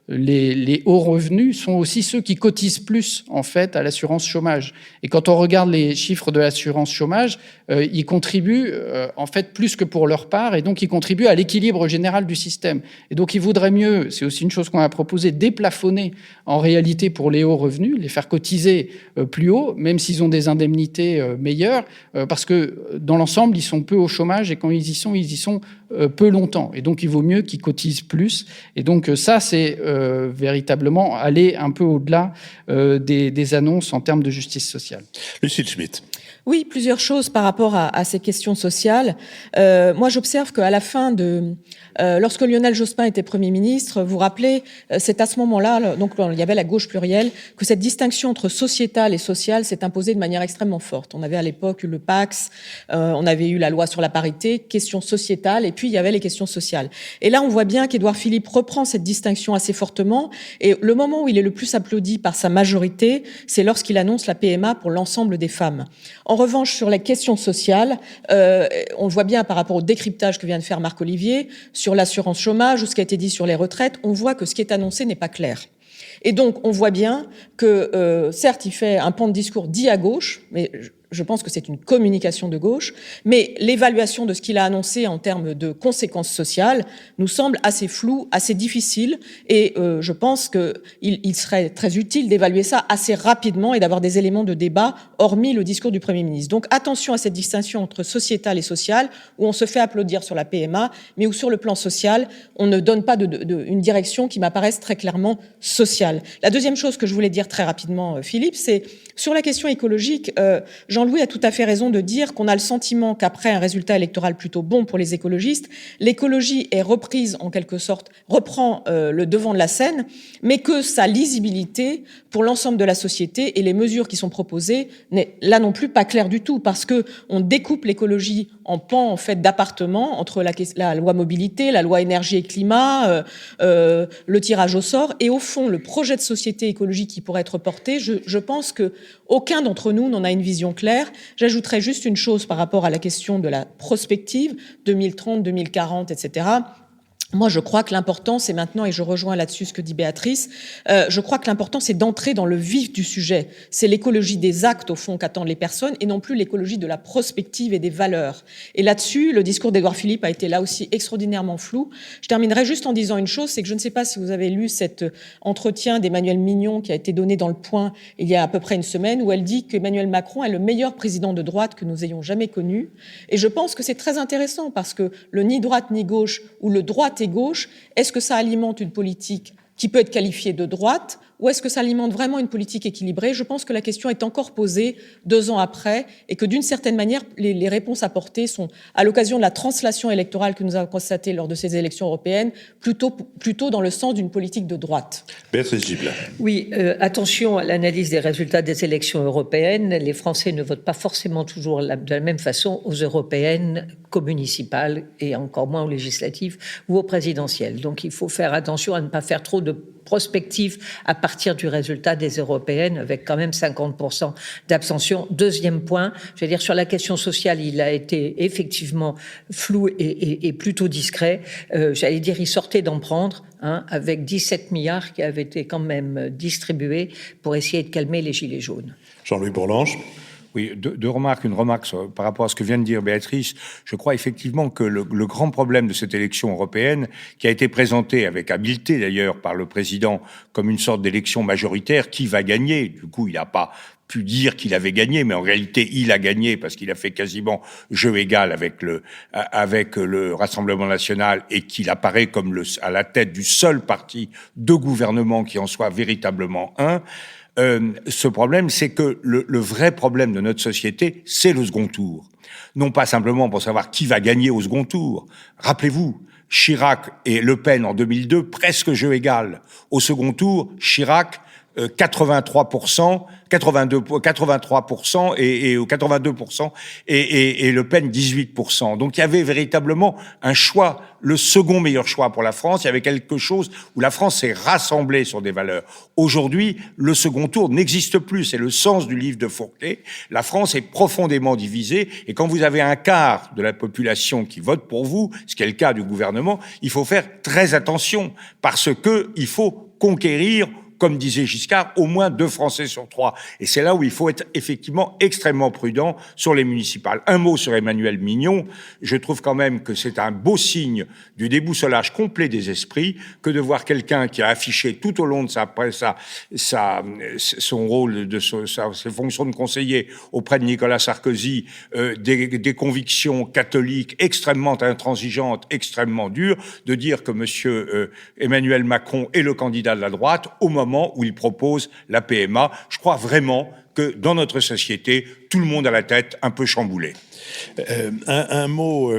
les hauts revenus sont aussi ceux qui cotisent plus en fait à l'assurance chômage. Et quand on regarde les chiffres de l'assurance chômage, ils contribuent en fait plus que pour leur part et donc ils contribuent à l'équilibre général du système. Et donc il vaudrait mieux, c'est aussi une chose qu'on a proposé, déplafonner en réalité pour les hauts revenus, les faire cotiser plus haut, même s'ils ont des indemnités meilleures, parce que dans l'ensemble, ils sont peu au chômage et quand ils y sont peu longtemps. Et donc il vaut mieux qu'ils cotisent plus. Et donc ça, c'est véritablement aller un peu au-delà des annonces en termes de justice sociale. Lucile Schmitt. Oui, plusieurs choses par rapport à ces questions sociales. Moi, j'observe qu'à la fin lorsque Lionel Jospin était Premier ministre, vous rappelez, c'est à ce moment-là, donc il y avait la gauche plurielle, que cette distinction entre sociétal et social s'est imposée de manière extrêmement forte. On avait à l'époque eu le Pacs, on avait eu la loi sur la parité, questions sociétales, et puis il y avait les questions sociales. Et là, on voit bien qu'Édouard Philippe reprend cette distinction assez fortement, et le moment où il est le plus applaudi par sa majorité, c'est lorsqu'il annonce la PMA pour l'ensemble des femmes. En revanche, sur les questions sociales, on le voit bien par rapport au décryptage que vient de faire Marc-Olivier, sur l'assurance chômage ou ce qui a été dit sur les retraites, on voit que ce qui est annoncé n'est pas clair. Et donc, on voit bien que, certes, il fait un pan de discours dit à gauche, mais je pense que c'est une communication de gauche, mais l'évaluation de ce qu'il a annoncé en termes de conséquences sociales nous semble assez floue, assez difficile, et je pense qu'il serait très utile d'évaluer ça assez rapidement et d'avoir des éléments de débat, hormis le discours du Premier ministre. Donc attention à cette distinction entre sociétal et social, où on se fait applaudir sur la PMA, mais où sur le plan social, on ne donne pas une direction qui m'apparaisse très clairement sociale. La deuxième chose que je voulais dire très rapidement, Philippe, c'est sur la question écologique, Jean-Louis a tout à fait raison de dire qu'on a le sentiment qu'après un résultat électoral plutôt bon pour les écologistes, l'écologie est reprise en quelque sorte, reprend le devant de la scène, mais que sa lisibilité pour l'ensemble de la société et les mesures qui sont proposées n'est là non plus pas claire du tout, parce que on découpe l'écologie en pans en fait d'appartements entre la loi mobilité, la loi énergie et climat, le tirage au sort, et au fond le projet de société écologique qui pourrait être porté, je pense que aucun d'entre nous n'en a une vision claire. J'ajouterais juste une chose par rapport à la question de la prospective, 2030, 2040, etc. Moi, je crois que l'important, c'est maintenant, et je rejoins là-dessus ce que dit Béatrice, je crois que l'important, c'est d'entrer dans le vif du sujet. C'est l'écologie des actes, au fond, qu'attendent les personnes, et non plus l'écologie de la prospective et des valeurs. Et là-dessus, le discours d'Édouard Philippe a été là aussi extraordinairement flou. Je terminerai juste en disant une chose, c'est que je ne sais pas si vous avez lu cet entretien d'Emmanuelle Mignon qui a été donné dans Le Point il y a à peu près une semaine, où elle dit qu'Emmanuel Macron est le meilleur président de droite que nous ayons jamais connu. Et je pense que c'est très intéressant, parce que le ni droite ni gauche, ou le droite et gauche, est-ce que ça alimente une politique qui peut être qualifiée de droite, ou est-ce que ça alimente vraiment une politique équilibrée? Je pense que la question est encore posée 2 ans après, et que d'une certaine manière, les réponses apportées sont, à l'occasion de la translation électorale que nous avons constatée lors de ces élections européennes, plutôt dans le sens d'une politique de droite. Béatrice Gibla. Oui, attention à l'analyse des résultats des élections européennes. Les Français ne votent pas forcément toujours de la même façon aux européennes qu'aux municipales, et encore moins aux législatives ou aux présidentielles. Donc il faut faire attention à ne pas faire trop de prospective à partir du résultat des européennes, avec quand même 50% d'abstention. Deuxième point, je vais dire sur la question sociale, il a été effectivement flou et plutôt discret. J'allais dire, il sortait d'en prendre, avec 17 milliards qui avaient été quand même distribués pour essayer de calmer les gilets jaunes. Jean-Louis Bourlanges. Oui, deux remarques. Une remarque par rapport à ce que vient de dire Béatrice. Je crois effectivement que le grand problème de cette élection européenne, qui a été présentée avec habileté d'ailleurs par le président comme une sorte d'élection majoritaire, qui va gagner? Du coup, il n'a pas pu dire qu'il avait gagné, mais en réalité, il a gagné parce qu'il a fait quasiment jeu égal avec le Rassemblement national, et qu'il apparaît comme à la tête du seul parti de gouvernement qui en soit véritablement un. Ce problème, c'est que le vrai problème de notre société, c'est le second tour. Non pas simplement pour savoir qui va gagner au second tour. Rappelez-vous, Chirac et Le Pen en 2002, presque jeu égal. Au second tour, Chirac, 83%, 83% et 82% et Le Pen 18%. Donc il y avait véritablement un choix, le second meilleur choix pour la France. Il y avait quelque chose où la France s'est rassemblée sur des valeurs. Aujourd'hui, le second tour n'existe plus. C'est le sens du livre de Fourquet. La France est profondément divisée, et quand vous avez un quart de la population qui vote pour vous, ce qui est le cas du gouvernement, il faut faire très attention, parce que il faut conquérir, comme disait Giscard, au moins 2 Français sur 3. Et c'est là où il faut être effectivement extrêmement prudent sur les municipales. Un mot sur Emmanuelle Mignon. Je trouve quand même que c'est un beau signe du déboussolage complet des esprits que de voir quelqu'un qui a affiché tout au long de son rôle, ses fonctions de conseiller auprès de Nicolas Sarkozy, des convictions catholiques extrêmement intransigeantes, extrêmement dures, de dire que monsieur Emmanuel Macron est le candidat de la droite au moment où il propose la PMA. Je crois vraiment que dans notre société, tout le monde a la tête un peu chamboulée. Un mot,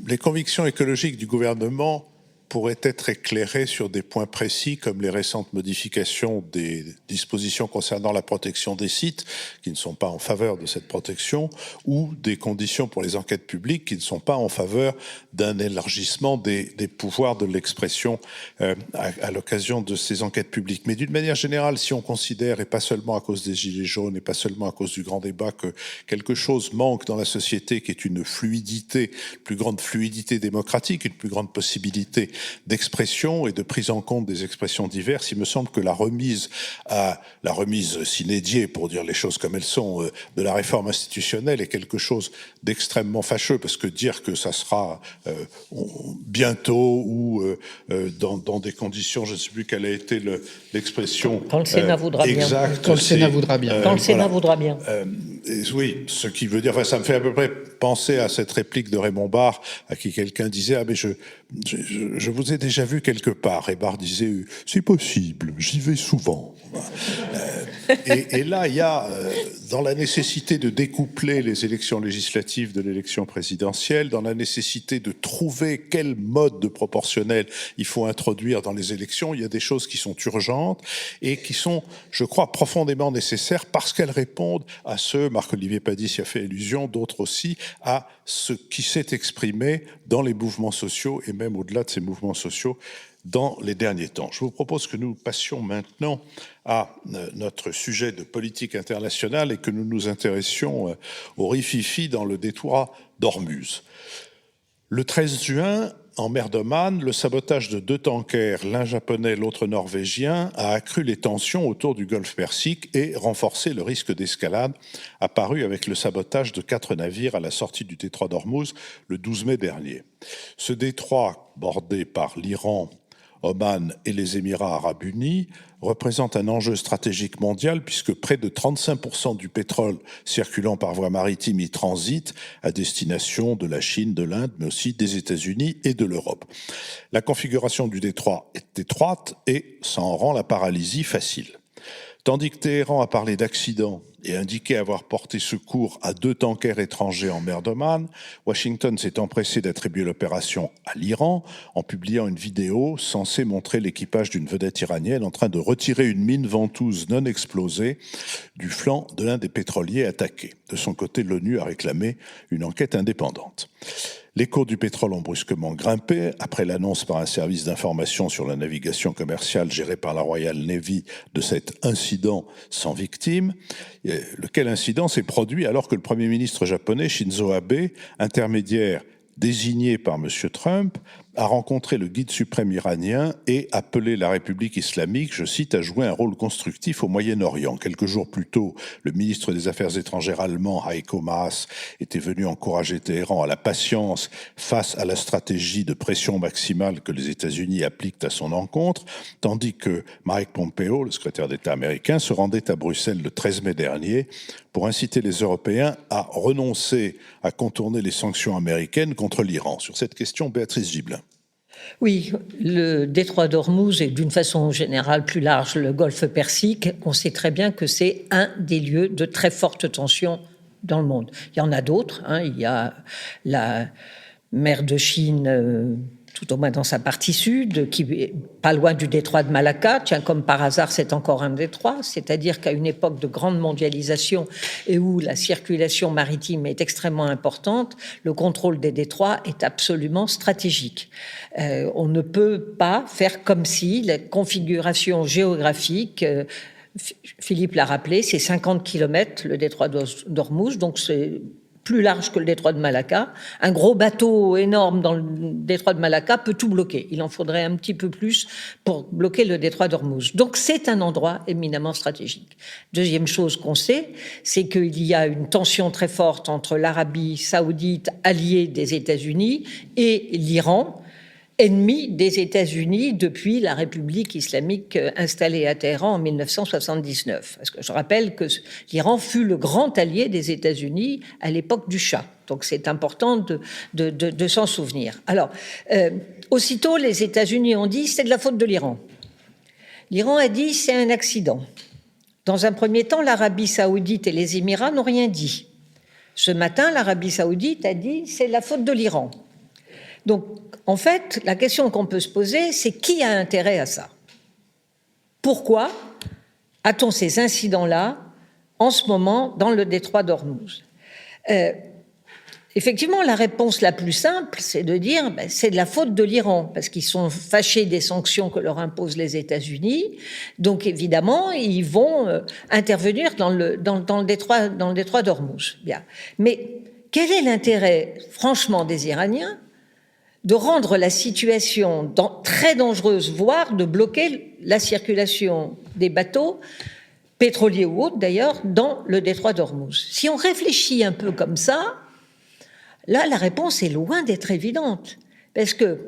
les convictions écologiques du gouvernement pourraient être éclairées sur des points précis, comme les récentes modifications des dispositions concernant la protection des sites, qui ne sont pas en faveur de cette protection, ou des conditions pour les enquêtes publiques qui ne sont pas en faveur d'un élargissement des pouvoirs de l'expression à l'occasion de ces enquêtes publiques. Mais d'une manière générale, si on considère, et pas seulement à cause des Gilets jaunes, et pas seulement à cause du grand débat, que quelque chose manque dans la société, qui est une fluidité, une plus grande fluidité démocratique, une plus grande possibilité d'expression et de prise en compte des expressions diverses. Il me semble que la remise sine die, pour dire les choses comme elles sont, de la réforme institutionnelle est quelque chose d'extrêmement fâcheux, parce que dire que ça sera bientôt ou dans des conditions, je ne sais plus quelle a été l'expression. Quand le Sénat voudra bien. Exact. Quand le Sénat voudra bien. Quand le Sénat voudra bien. Oui, ce qui veut dire, enfin, ça me fait à peu près penser à cette réplique de Raymond Barre, à qui quelqu'un disait, ah mais je vous ai déjà vu quelque part. Et Barre disait, c'est possible, j'y vais souvent. Et là, il y a, dans la nécessité de découpler les élections législatives de l'élection présidentielle, dans la nécessité de trouver quel mode de proportionnel il faut introduire dans les élections, il y a des choses qui sont urgentes et qui sont, je crois, profondément nécessaires parce qu'elles répondent à ce, Marc-Olivier Padis y a fait allusion, d'autres aussi, à ce qui s'est exprimé dans les mouvements sociaux et même au-delà de ces mouvements sociaux dans les derniers temps. Je vous propose que nous passions maintenant à notre sujet de politique internationale et que nous nous intéressions au rififi dans le détroit d'Ormuz. Le 13 juin, en mer d'Oman, le sabotage de 2 tankers, l'un japonais, l'autre norvégien, a accru les tensions autour du golfe Persique et renforcé le risque d'escalade apparu avec le sabotage de 4 navires à la sortie du détroit d'Ormuz le 12 mai dernier. Ce détroit, bordé par l'Iran, Oman et les Émirats arabes unis, représente un enjeu stratégique mondial puisque près de 35% du pétrole circulant par voie maritime y transite à destination de la Chine, de l'Inde, mais aussi des États-Unis et de l'Europe. La configuration du détroit est étroite et ça en rend la paralysie facile. Tandis que Téhéran a parlé d'accident et indiqué avoir porté secours à 2 tankers étrangers en mer d'Oman, Washington s'est empressé d'attribuer l'opération à l'Iran en publiant une vidéo censée montrer l'équipage d'une vedette iranienne en train de retirer une mine ventouse non explosée du flanc de l'un des pétroliers attaqués. De son côté, l'ONU a réclamé une enquête indépendante. Les cours du pétrole ont brusquement grimpé après l'annonce par un service d'information sur la navigation commerciale géré par la Royal Navy de cet incident sans victime, lequel incident s'est produit alors que le Premier ministre japonais Shinzo Abe, intermédiaire désigné par M. Trump, a rencontré le guide suprême iranien et appelé la République islamique, je cite, à jouer un rôle constructif au Moyen-Orient. Quelques jours plus tôt, le ministre des Affaires étrangères allemand, Heiko Maas, était venu encourager Téhéran à la patience face à la stratégie de pression maximale que les États-Unis appliquent à son encontre, tandis que Mike Pompeo, le secrétaire d'État américain, se rendait à Bruxelles le 13 mai dernier pour inciter les Européens à renoncer à contourner les sanctions américaines contre l'Iran. Sur cette question, Béatrice Gibelin. Oui, le détroit d'Ormuz et d'une façon générale plus large, le golfe Persique, on sait très bien que c'est un des lieux de très forte tension dans le monde. Il y en a d'autres, il y a la mer de Chine, tout au moins dans sa partie sud, qui est pas loin du détroit de Malacca. Tiens, comme par hasard, c'est encore un détroit, c'est-à-dire qu'à une époque de grande mondialisation et où la circulation maritime est extrêmement importante, le contrôle des détroits est absolument stratégique. On ne peut pas faire comme si la configuration géographique, Philippe l'a rappelé, c'est 50 km le détroit d'Ormuz, donc c'est plus large que le détroit de Malacca. Un gros bateau énorme dans le détroit de Malacca peut tout bloquer. Il en faudrait un petit peu plus pour bloquer le détroit d'Ormuz. Donc c'est un endroit éminemment stratégique. Deuxième chose qu'on sait, c'est qu'il y a une tension très forte entre l'Arabie saoudite, alliée des États-Unis, et l'Iran, ennemi des États-Unis depuis la République islamique installée à Téhéran en 1979. Parce que je rappelle que l'Iran fut le grand allié des États-Unis à l'époque du Shah. Donc c'est important de s'en souvenir. Alors, aussitôt, les États-Unis ont dit c'est de la faute de l'Iran. L'Iran a dit c'est un accident. Dans un premier temps, l'Arabie saoudite et les Émirats n'ont rien dit. Ce matin, l'Arabie saoudite a dit c'est la faute de l'Iran. Donc, en fait, la question qu'on peut se poser, c'est qui a intérêt à ça ? Pourquoi a-t-on ces incidents-là en ce moment dans le détroit d'Ormuz ? Effectivement, la réponse la plus simple, c'est de dire c'est de la faute de l'Iran, parce qu'ils sont fâchés des sanctions que leur imposent les États-Unis. Donc, évidemment, ils vont intervenir dans le détroit d'Ormuz. Bien. Mais quel est l'intérêt, franchement, des Iraniens de rendre la situation très dangereuse, voire de bloquer la circulation des bateaux, pétroliers ou autres d'ailleurs, dans le détroit d'Ormuz. Si on réfléchit un peu comme ça, là, la réponse est loin d'être évidente. Parce que,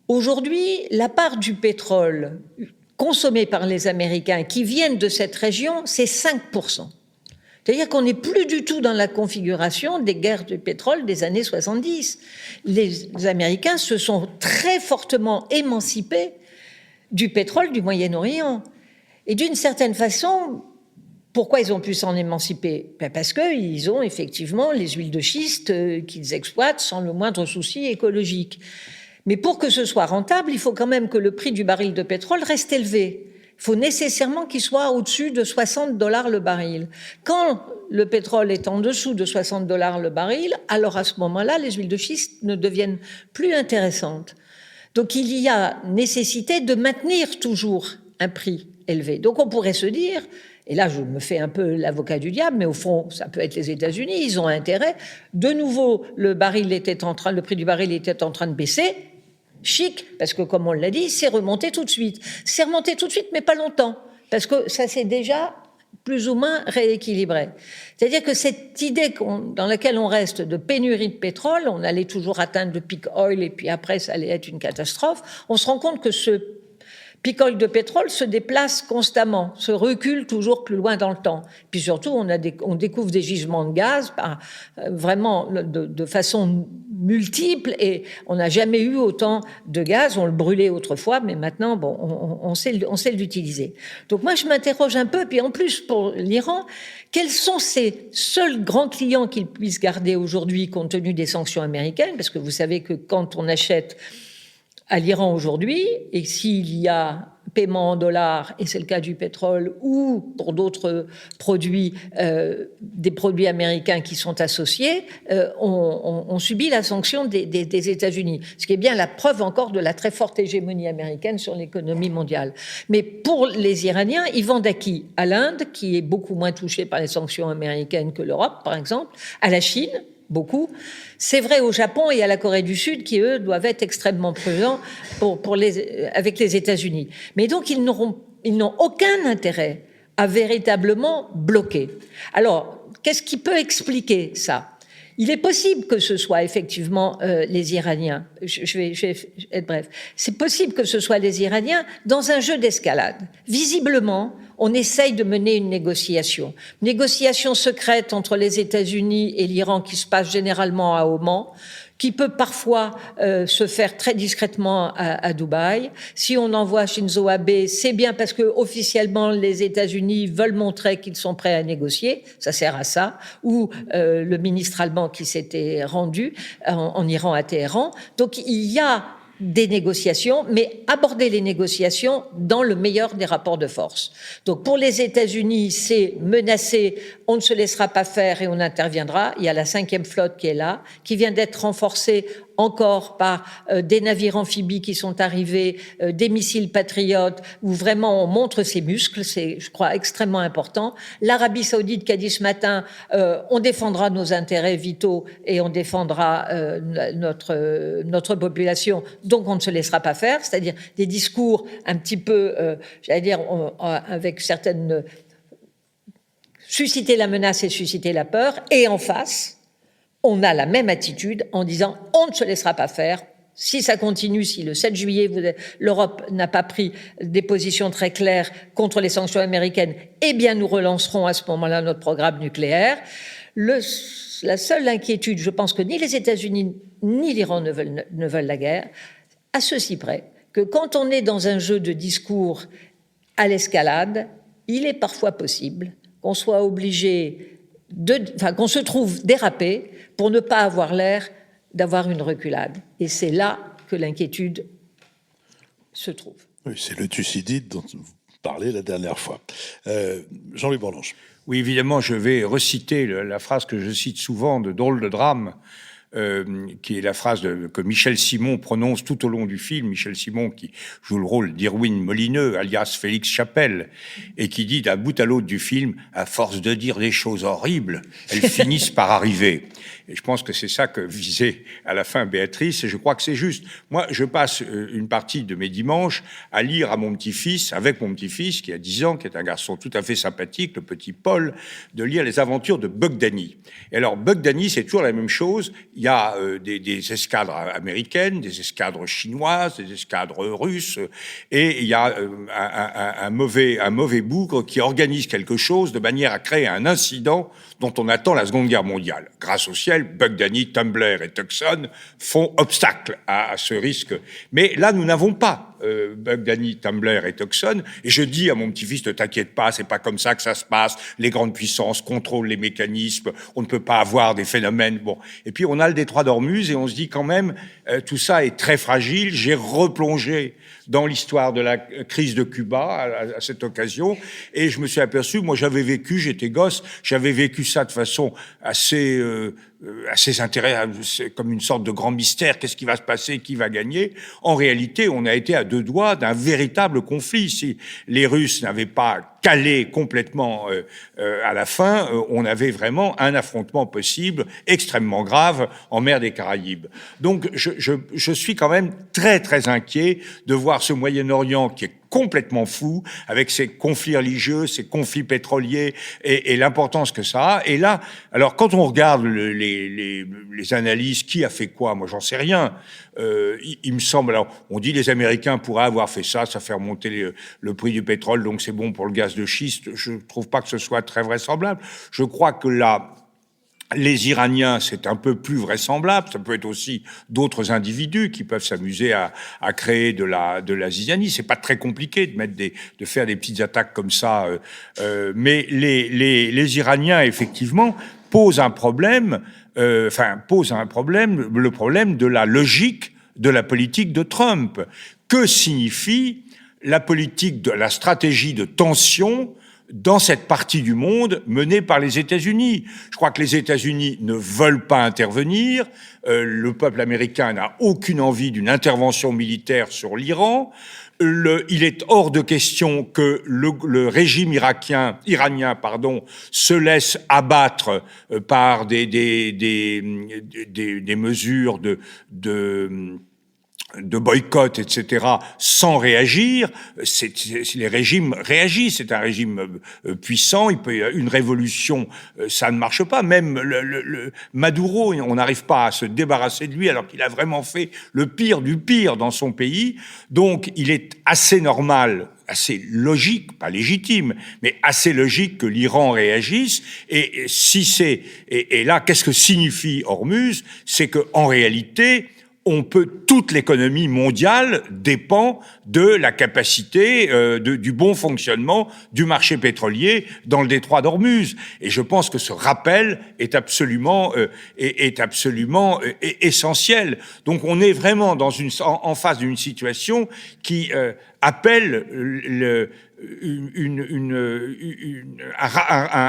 aujourd'hui, la part du pétrole consommé par les Américains qui viennent de cette région, c'est 5%. C'est-à-dire qu'on n'est plus du tout dans la configuration des guerres du pétrole des années 70. Les Américains se sont très fortement émancipés du pétrole du Moyen-Orient. Et d'une certaine façon, pourquoi ils ont pu s'en émanciper ? Parce qu'ils ont effectivement les huiles de schiste qu'ils exploitent sans le moindre souci écologique. Mais pour que ce soit rentable, il faut quand même que le prix du baril de pétrole reste élevé. Il faut nécessairement qu'il soit au-dessus de $60 le baril. Quand le pétrole est en dessous de $60 le baril, alors à ce moment-là, les huiles de schiste ne deviennent plus intéressantes. Donc il y a nécessité de maintenir toujours un prix élevé. Donc on pourrait se dire, et là je me fais un peu l'avocat du diable, mais au fond ça peut être les États-Unis, ils ont intérêt. De nouveau, le prix du baril était en train de baisser. Chic, parce que comme on l'a dit, c'est remonté tout de suite. C'est remonté tout de suite, mais pas longtemps, parce que ça s'est déjà plus ou moins rééquilibré. C'est-à-dire que cette idée dans laquelle on reste de pénurie de pétrole, on allait toujours atteindre le peak oil et puis après ça allait être une catastrophe, on se rend compte que ce peak oil de pétrole se déplace constamment, se recule toujours plus loin dans le temps. Puis surtout, on découvre des gisements de gaz vraiment de façon multiple et on n'a jamais eu autant de gaz. On le brûlait autrefois, mais maintenant, on sait l'utiliser. Donc moi, je m'interroge un peu. Puis en plus, pour l'Iran, quels sont ces seuls grands clients qu'ils puissent garder aujourd'hui compte tenu des sanctions américaines ? Parce que vous savez que quand on achète à l'Iran aujourd'hui, et s'il y a paiement en dollars, et c'est le cas du pétrole, ou pour d'autres produits, des produits américains qui sont associés, on subit la sanction des États-Unis. Ce qui est bien la preuve encore de la très forte hégémonie américaine sur l'économie mondiale. Mais pour les Iraniens, ils vendent à qui ? À l'Inde, qui est beaucoup moins touchée par les sanctions américaines que l'Europe, par exemple, à la Chine, beaucoup. C'est vrai au Japon et à la Corée du Sud qui, eux, doivent être extrêmement prudents avec les États-Unis. Mais donc, ils n'ont aucun intérêt à véritablement bloquer. Alors, qu'est-ce qui peut expliquer ça ? Il est possible que ce soit effectivement les Iraniens. Je vais être bref. C'est possible que ce soit les Iraniens dans un jeu d'escalade. Visiblement, on essaye de mener une négociation secrète entre les États-Unis et l'Iran qui se passe généralement à Oman, qui peut parfois se faire très discrètement à Dubaï. Si on envoie Shinzo Abe, c'est bien parce que officiellement les États-Unis veulent montrer qu'ils sont prêts à négocier, ça sert à ça, ou le ministre allemand qui s'était rendu en Iran à Téhéran. Donc il y a des négociations, mais aborder les négociations dans le meilleur des rapports de force. Donc pour les États-Unis, c'est menacer, on ne se laissera pas faire et on interviendra. Il y a la 5e flotte qui est là, qui vient d'être renforcée encore par des navires amphibies qui sont arrivés, des missiles patriotes, où vraiment on montre ses muscles, c'est, je crois, extrêmement important. L'Arabie Saoudite qui a dit ce matin, on défendra nos intérêts vitaux et on défendra notre population, donc on ne se laissera pas faire, c'est-à-dire des discours un petit peu, j'allais dire, avec certaines... susciter la menace et susciter la peur, et en face, on a la même attitude en disant on ne se laissera pas faire. Si ça continue, si le 7 juillet, l'Europe n'a pas pris des positions très claires contre les sanctions américaines, eh bien nous relancerons à ce moment-là notre programme nucléaire. La seule inquiétude, je pense que ni les États-Unis ni l'Iran ne veulent la guerre, à ceci près que quand on est dans un jeu de discours à l'escalade, il est parfois possible qu'on soit obligé qu'on se trouve dérapé pour ne pas avoir l'air d'avoir une reculade. Et c'est là que l'inquiétude se trouve. Oui, c'est le Thucydide dont vous parlez la dernière fois. Jean-Louis Bourlanges. Oui, évidemment, je vais reciter la phrase que je cite souvent de Drôle de drame qui est la phrase que Michel Simon prononce tout au long du film. Michel Simon qui joue le rôle d'Irwin Molineux, alias Félix Chapelle, et qui dit d'un bout à l'autre du film, à force de dire des choses horribles, elles finissent par arriver. Et je pense que c'est ça que visait à la fin Béatrice, et je crois que c'est juste. Moi, je passe une partie de mes dimanches à lire à mon petit-fils, avec mon petit-fils qui a 10 ans, qui est un garçon tout à fait sympathique, le petit Paul, de lire les aventures de Bug Danny. Et alors, Bug Danny, c'est toujours la même chose. Il y a des escadres américaines, des escadres chinoises, des escadres russes, et il y a un mauvais bougre qui organise quelque chose de manière à créer un incident dont on attend la Seconde Guerre mondiale. Grâce au ciel, Bug Danny, Tumbler et Tucson font obstacle à ce risque. Mais là, nous n'avons pas Bug Danny, Tumbler et Tucson. Et je dis à mon petit-fils, ne t'inquiète pas, c'est pas comme ça que ça se passe. Les grandes puissances contrôlent les mécanismes. On ne peut pas avoir des phénomènes. Bon. Et puis, on a le détroit d'Ormuz et on se dit quand même, tout ça est très fragile. J'ai replongé dans l'histoire de la crise de Cuba à cette occasion. Et je me suis aperçu, moi j'avais vécu, j'étais gosse, j'avais vécu ça de façon assez intéressante, comme une sorte de grand mystère. Qu'est-ce qui va se passer? Qui va gagner? En réalité, on a été à 2 doigts d'un véritable conflit. Si les Russes n'avaient pas calé complètement à la fin, on avait vraiment un affrontement possible, extrêmement grave, en mer des Caraïbes. Donc, je suis quand même très, très inquiet de voir ce Moyen-Orient qui est complètement fou, avec ses conflits religieux, ses conflits pétroliers et l'importance que ça a. Et là, alors quand on regarde les analyses, qui a fait quoi? Moi, j'en sais rien. Il me semble, alors on dit les Américains pourraient avoir fait ça fait remonter le prix du pétrole, donc c'est bon pour le gaz de schiste. Je trouve pas que ce soit très vraisemblable. Je crois que là, les Iraniens, c'est un peu plus vraisemblable. Ça peut être aussi d'autres individus qui peuvent s'amuser à créer de la zizanie. C'est pas très compliqué de faire des petites attaques comme ça. Mais les Iraniens, effectivement, posent un problème. Le problème de la logique de la politique de Trump. Que signifie la stratégie de tension dans cette partie du monde menée par les États-Unis? Je crois que les États-Unis ne veulent pas intervenir. Le peuple américain n'a aucune envie d'une intervention militaire sur l'Iran. Il est hors de question que le régime iranien, se laisse abattre par des mesures de boycott, etc., sans réagir. Les régimes réagissent. C'est un régime puissant. Une révolution, ça ne marche pas. Même Maduro, on n'arrive pas à se débarrasser de lui alors qu'il a vraiment fait le pire du pire dans son pays. Donc, il est assez normal, assez logique, pas légitime, mais assez logique que l'Iran réagisse. Et là, qu'est-ce que signifie Hormuz? C'est que en réalité, toute l'économie mondiale dépend de la capacité du bon fonctionnement du marché pétrolier dans le détroit d'Ormuz. Et je pense que ce rappel est absolument essentiel. Donc on est vraiment en face d'une situation qui appelle une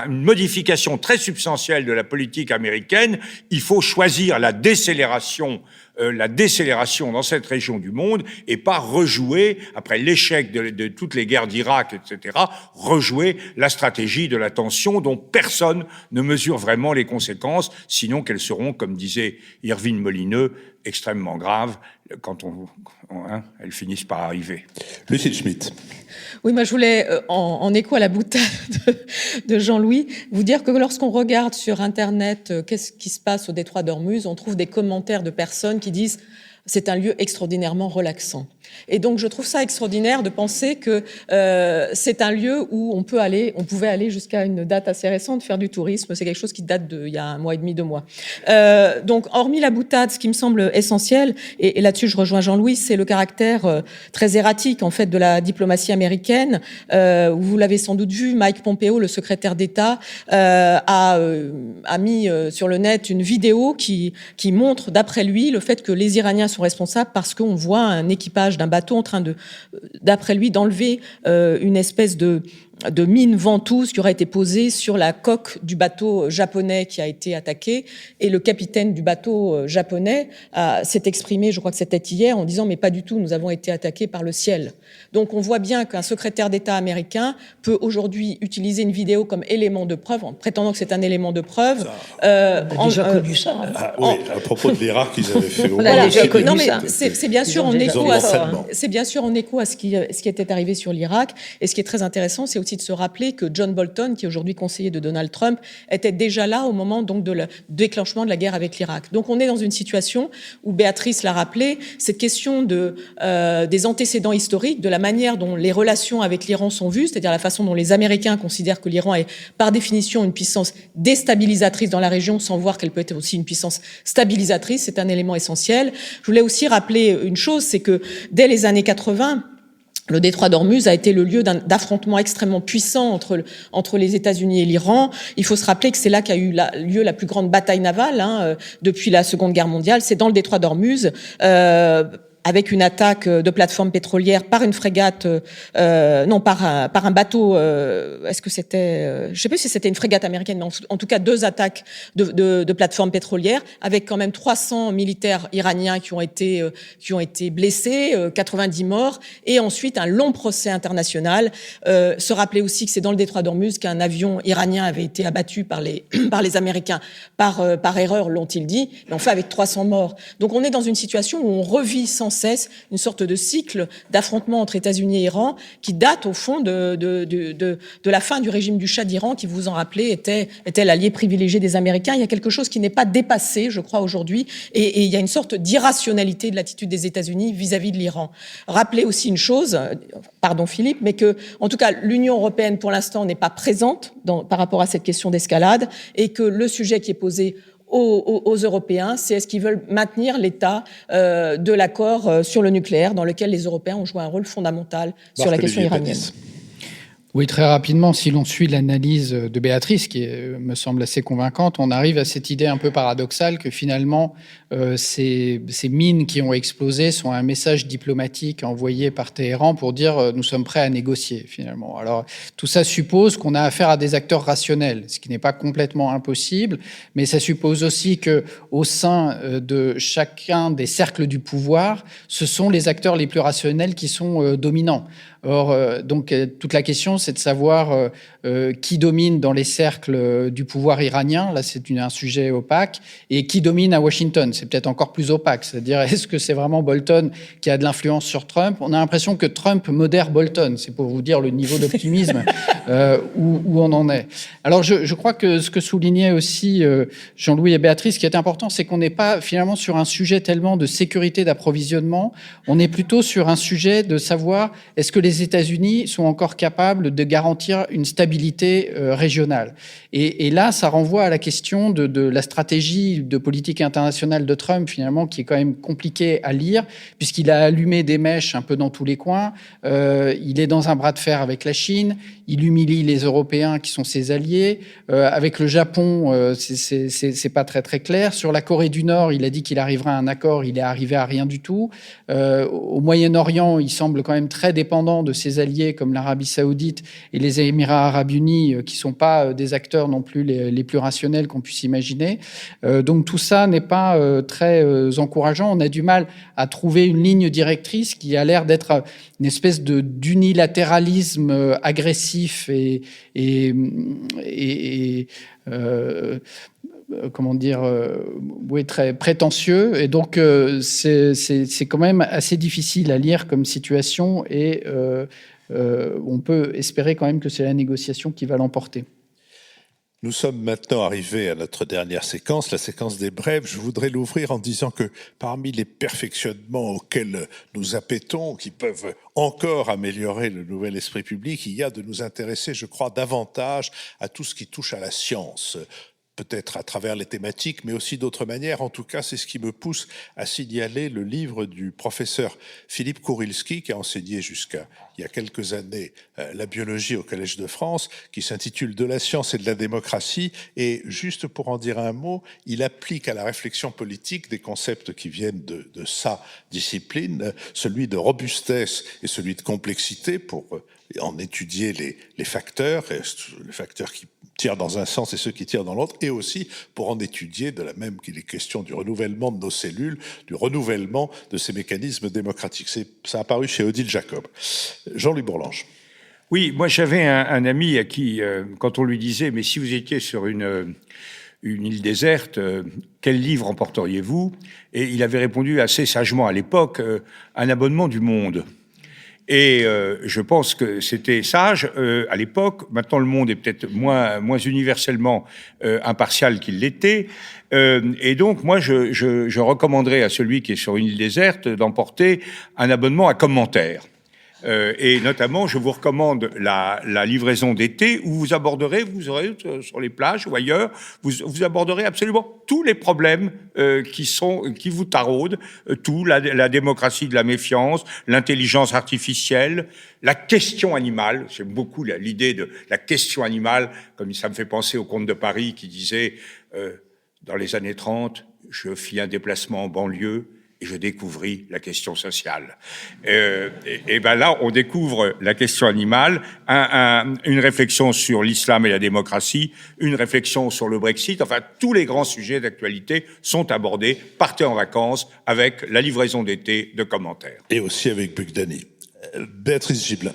modification très substantielle de la politique américaine. Il faut choisir la décélération dans cette région du monde et pas rejouer, après l'échec de toutes les guerres d'Irak, etc., rejouer la stratégie de la tension dont personne ne mesure vraiment les conséquences, sinon qu'elles seront, comme disait Irving Molineux, extrêmement graves quand elles finissent par arriver. Lucille Schmitt. Oui, moi je voulais, en écho à la boutade de Jean-Louis, vous dire que lorsqu'on regarde sur Internet qu'est-ce qui se passe au détroit d'Ormuz, on trouve des commentaires de personnes qui disent « c'est un lieu extraordinairement relaxant ». Et donc je trouve ça extraordinaire de penser que c'est un lieu où on pouvait aller jusqu'à une date assez récente faire du tourisme. C'est quelque chose qui date d'il y a 1 mois et demi, 2 mois. Donc hormis la boutade, ce qui me semble essentiel, et là-dessus je rejoins Jean-Louis, c'est le caractère très erratique en fait de la diplomatie américaine. Vous l'avez sans doute vu, Mike Pompeo, le secrétaire d'État, a mis sur le net une vidéo qui montre, d'après lui, le fait que les Iraniens sont responsables parce qu'on voit un équipage d'un bateau en train d'après lui, d'enlever une espèce de mines ventouses qui auraient été posées sur la coque du bateau japonais qui a été attaqué. Et le capitaine du bateau japonais s'est exprimé, je crois que c'était hier, en disant « mais pas du tout, nous avons été attaqués par le ciel ». Donc on voit bien qu'un secrétaire d'État américain peut aujourd'hui utiliser une vidéo comme élément de preuve, en prétendant que c'est un élément de preuve. On a déjà connu ça. Oui, à propos de l'Irak, ils avaient fait au On a déjà connu non, mais ça. c'est bien sûr en écho à ce qui était arrivé sur l'Irak. Et ce qui est très intéressant, c'est aussi de se rappeler que John Bolton, qui est aujourd'hui conseiller de Donald Trump, était déjà là au moment donc de le déclenchement de la guerre avec l'Irak. Donc on est dans une situation où, Béatrice l'a rappelé, cette question des antécédents historiques, de la manière dont les relations avec l'Iran sont vues, c'est-à-dire la façon dont les Américains considèrent que l'Iran est par définition une puissance déstabilisatrice dans la région, sans voir qu'elle peut être aussi une puissance stabilisatrice, c'est un élément essentiel. Je voulais aussi rappeler une chose, c'est que dès les années 80, le détroit d'Ormuz a été le lieu d'affrontements extrêmement puissants entre les États-Unis et l'Iran. Il faut se rappeler que c'est là qu'a eu lieu la plus grande bataille navale depuis la Seconde Guerre mondiale. C'est dans le détroit d'Ormuz. Avec une attaque de plateforme pétrolière par une frégate, par un bateau. Est-ce que c'était, je sais plus si c'était une frégate américaine, mais en tout cas 2 attaques de plateforme pétrolière, avec quand même 300 militaires iraniens qui ont été blessés, 90 morts, et ensuite un long procès international. Se rappeler aussi que c'est dans le détroit d'Ormuz qu'un avion iranien avait été abattu par les Américains par erreur, l'ont-ils dit, mais enfin avec 300 morts. Donc on est dans une situation où on revit sans cesse une sorte de cycle d'affrontement entre États-Unis et Iran qui date au fond de la fin du régime du Shah d'Iran, qui, vous vous en rappelez, était l'allié privilégié des Américains. Il y a quelque chose qui n'est pas dépassé, je crois, aujourd'hui, et il y a une sorte d'irrationalité de l'attitude des États-Unis vis-à-vis de l'Iran. Rappelez aussi une chose, pardon Philippe, mais que, en tout cas, l'Union européenne pour l'instant n'est pas présente par rapport à cette question d'escalade, et que le sujet qui est posé aux Européens, c'est est-ce qu'ils veulent maintenir l'état de l'accord sur le nucléaire, dans lequel les Européens ont joué un rôle fondamental sur la question iranienne. Oui, très rapidement, si l'on suit l'analyse de Béatrice, qui me semble assez convaincante, on arrive à cette idée un peu paradoxale que finalement, ces mines qui ont explosé sont un message diplomatique envoyé par Téhéran pour dire nous sommes prêts à négocier, finalement. Alors, tout ça suppose qu'on a affaire à des acteurs rationnels, ce qui n'est pas complètement impossible, mais ça suppose aussi que au sein de chacun des cercles du pouvoir, ce sont les acteurs les plus rationnels qui sont dominants. Or, donc, toute la question, c'est de savoir qui domine dans les cercles du pouvoir iranien. Là, c'est un sujet opaque. Et qui domine à Washington. C'est peut-être encore plus opaque. C'est-à-dire, est-ce que c'est vraiment Bolton qui a de l'influence sur Trump? On a l'impression que Trump modère Bolton. C'est pour vous dire le niveau d'optimisme où on en est. Alors, je crois que ce que soulignaient aussi Jean-Louis et Béatrice, ce qui est important, c'est qu'on n'est pas finalement sur un sujet tellement de sécurité d'approvisionnement. On est plutôt sur un sujet de savoir est-ce que les États-Unis sont encore capables de garantir une stabilité régionale. Et là, ça renvoie à la question de la stratégie de politique internationale de Trump, finalement, qui est quand même compliquée à lire, puisqu'il a allumé des mèches un peu dans tous les coins. Il est dans un bras de fer avec la Chine. Il humilie les Européens qui sont ses alliés. Avec le Japon, c'est pas très très clair. Sur la Corée du Nord, il a dit qu'il arriverait à un accord. Il est arrivé à rien du tout. Au Moyen-Orient, il semble quand même très dépendant de ses alliés comme l'Arabie Saoudite et les Émirats Arabes Unis, qui sont pas des acteurs non plus les plus rationnels qu'on puisse imaginer. Donc tout ça n'est pas très encourageant. On a du mal à trouver une ligne directrice qui a l'air d'être une espèce d'unilatéralisme agressif et comment dire, oui, très prétentieux. Et donc, c'est quand même assez difficile à lire comme situation et on peut espérer quand même que c'est la négociation qui va l'emporter. Nous sommes maintenant arrivés à notre dernière séquence, la séquence des brèves. Je voudrais l'ouvrir en disant que parmi les perfectionnements auxquels nous appétons, qui peuvent encore améliorer le nouvel esprit public, il y a de nous intéresser, je crois, davantage à tout ce qui touche à la science. Peut-être à travers les thématiques, mais aussi d'autres manières. En tout cas, c'est ce qui me pousse à signaler le livre du professeur Philippe Kourilski, qui a enseigné jusqu'à il y a quelques années la biologie au Collège de France, qui s'intitule « De la science et de la démocratie ». Et juste pour en dire un mot, il applique à la réflexion politique des concepts qui viennent de sa discipline, celui de robustesse et celui de complexité, pour en étudier les facteurs qui tirent dans un sens et ceux qui tirent dans l'autre, et aussi pour en étudier de la même qu'il est question du renouvellement de nos cellules, du renouvellement de ces mécanismes démocratiques. Ça a paru chez Odile Jacob. Jean-Louis Bourlanges. Oui, moi j'avais un ami à qui, quand on lui disait « mais si vous étiez sur une île déserte, quel livre emporteriez-vous » Et il avait répondu assez sagement à l'époque « un abonnement du Monde ». Et je pense que c'était sage à l'époque. Maintenant, le Monde est peut-être moins universellement impartial qu'il l'était. Et donc, moi, je recommanderais à celui qui est sur une île déserte d'emporter un abonnement à Commentaires. Et notamment, je vous recommande la livraison d'été où vous aborderez, vous aurez sur les plages ou ailleurs, vous aborderez absolument tous les problèmes qui vous taraudent, la démocratie de la méfiance, l'intelligence artificielle, la question animale. J'aime beaucoup l'idée de la question animale, comme ça me fait penser au Comte de Paris qui disait dans les années 30, je fis un déplacement en banlieue et je découvris la question sociale. Et ben là, on découvre la question animale, une réflexion sur l'islam et la démocratie, une réflexion sur le Brexit. Enfin, tous les grands sujets d'actualité sont abordés. Partez en vacances avec la livraison d'été de Commentaires. Et aussi avec Bugdani. Béatrice Gibelin.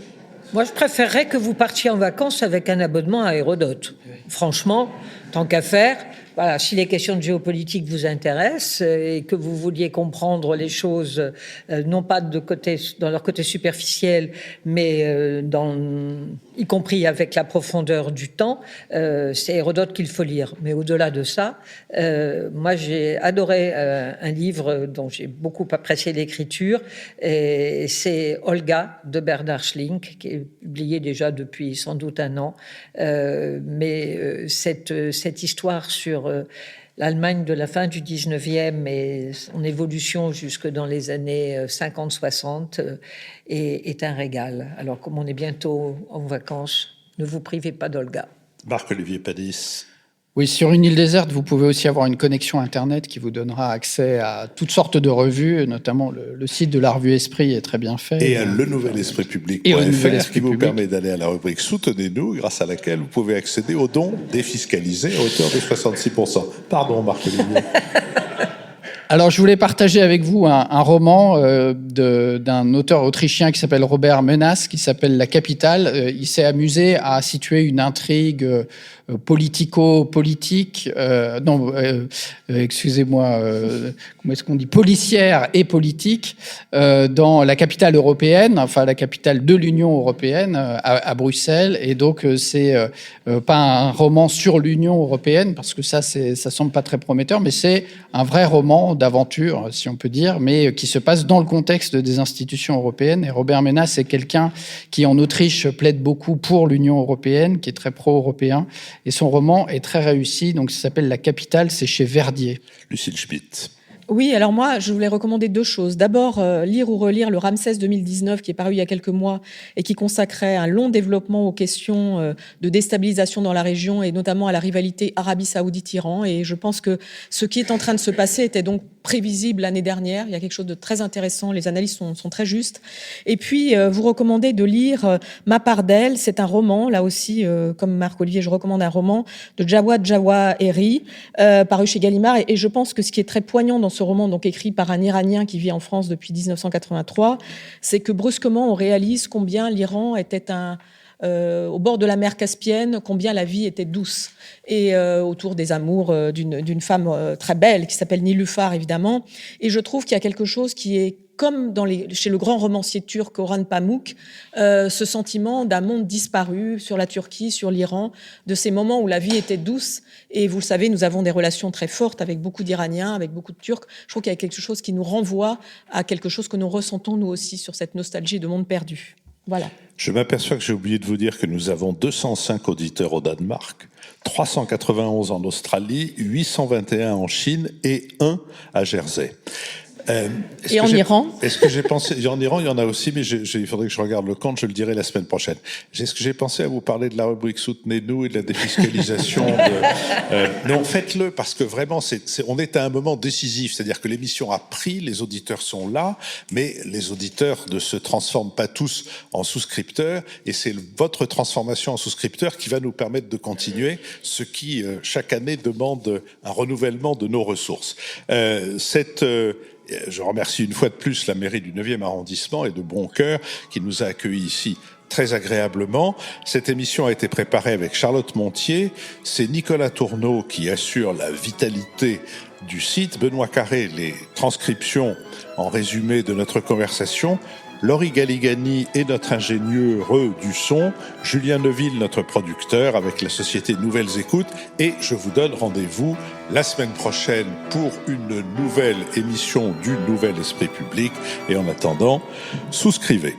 Moi, je préférerais que vous partiez en vacances avec un abonnement à Hérodote. Franchement, tant qu'à faire, voilà, si les questions de géopolitique vous intéressent et que vous vouliez comprendre les choses, non pas dans leur côté superficiel, mais y compris avec la profondeur du temps, c'est Hérodote qu'il faut lire. Mais au-delà de ça, moi j'ai adoré un livre dont j'ai beaucoup apprécié l'écriture, et c'est Olga de Bernard Schlink, qui est publié déjà depuis sans doute un an. Mais cette histoire sur l'Allemagne de la fin du 19e et son évolution jusque dans les années 50-60 est un régal. Alors, comme on est bientôt en vacances, ne vous privez pas d'Olga. Marc-Olivier Padis. Oui, sur une île déserte, vous pouvez aussi avoir une connexion Internet qui vous donnera accès à toutes sortes de revues, notamment le site de la revue Esprit est très bien fait. Et à lenouvelespritpublic.fr qui vous permet d'aller à la rubrique Soutenez-nous, grâce à laquelle vous pouvez accéder aux dons défiscalisés à hauteur de 66%. Pardon, Marc-Olivier. Alors, je voulais partager avec vous un roman d'un auteur autrichien qui s'appelle Robert Menas, qui s'appelle La Capitale. Il s'est amusé à situer une intrigue politico-politique, excusez-moi, comment est-ce qu'on dit, policière et politique, dans la capitale européenne, enfin la capitale de l'Union européenne, à Bruxelles. Et donc, c'est pas un roman sur l'Union européenne, parce que ça semble pas très prometteur, mais c'est un vrai roman d'aventure, si on peut dire, mais qui se passe dans le contexte des institutions européennes. Et Robert Menas, c'est quelqu'un qui, en Autriche, plaide beaucoup pour l'Union européenne, qui est très pro-européen. Et son roman est très réussi, donc ça s'appelle La Capitale, c'est chez Verdier. Lucille Schmitt. Oui, alors moi, je voulais recommander deux choses. D'abord, lire ou relire le Ramsès 2019, qui est paru il y a quelques mois et qui consacrait un long développement aux questions de déstabilisation dans la région et notamment à la rivalité Arabie Saoudite-Iran. Et je pense que ce qui est en train de se passer était donc prévisible l'année dernière. Il y a quelque chose de très intéressant. Les analyses sont très justes. Et puis, vous recommandez de lire Ma part d'elle. C'est un roman, là aussi, comme Marc-Olivier, je recommande un roman de Jawad Jawahiri, paru chez Gallimard. Et je pense que ce qui est très poignant dans ce roman, donc écrit par un Iranien qui vit en France depuis 1983, c'est que brusquement, on réalise combien l'Iran était au bord de la mer Caspienne, combien la vie était douce. Et autour des amours d'une femme très belle qui s'appelle Nilüfer, évidemment. Et je trouve qu'il y a quelque chose qui est comme chez le grand romancier turc Orhan Pamuk, ce sentiment d'un monde disparu sur la Turquie, sur l'Iran, de ces moments où la vie était douce. Et vous le savez, nous avons des relations très fortes avec beaucoup d'Iraniens, avec beaucoup de Turcs. Je trouve qu'il y a quelque chose qui nous renvoie à quelque chose que nous ressentons nous aussi sur cette nostalgie de monde perdu. Voilà. Je m'aperçois que j'ai oublié de vous dire que nous avons 205 auditeurs au Danemark, 391 en Australie, 821 en Chine et 1 à Jersey. Et en Iran? Est-ce que j'ai pensé... En Iran, il y en a aussi, mais il faudrait que je regarde le compte, je le dirai la semaine prochaine. Est-ce que j'ai pensé à vous parler de la rubrique Soutenez-nous et de la défiscalisation Non, faites-le, parce que vraiment, on est à un moment décisif. C'est-à-dire que l'émission a pris, les auditeurs sont là, mais les auditeurs ne se transforment pas tous en souscripteurs, et c'est votre transformation en souscripteur qui va nous permettre de continuer, ce qui, chaque année, demande un renouvellement de nos ressources. Je remercie une fois de plus la mairie du 9e arrondissement et de bon cœur qui nous a accueillis ici très agréablement. Cette émission a été préparée avec Charlotte Montier. C'est Nicolas Tourneau qui assure la vitalité du site, Benoît Carré, les transcriptions en résumé de notre conversation, Laurie Galigani est notre ingénieur du son, Julien Neuville, notre producteur, avec la société Nouvelles Écoutes, et je vous donne rendez-vous la semaine prochaine pour une nouvelle émission du Nouvel Esprit Public, et en attendant, souscrivez.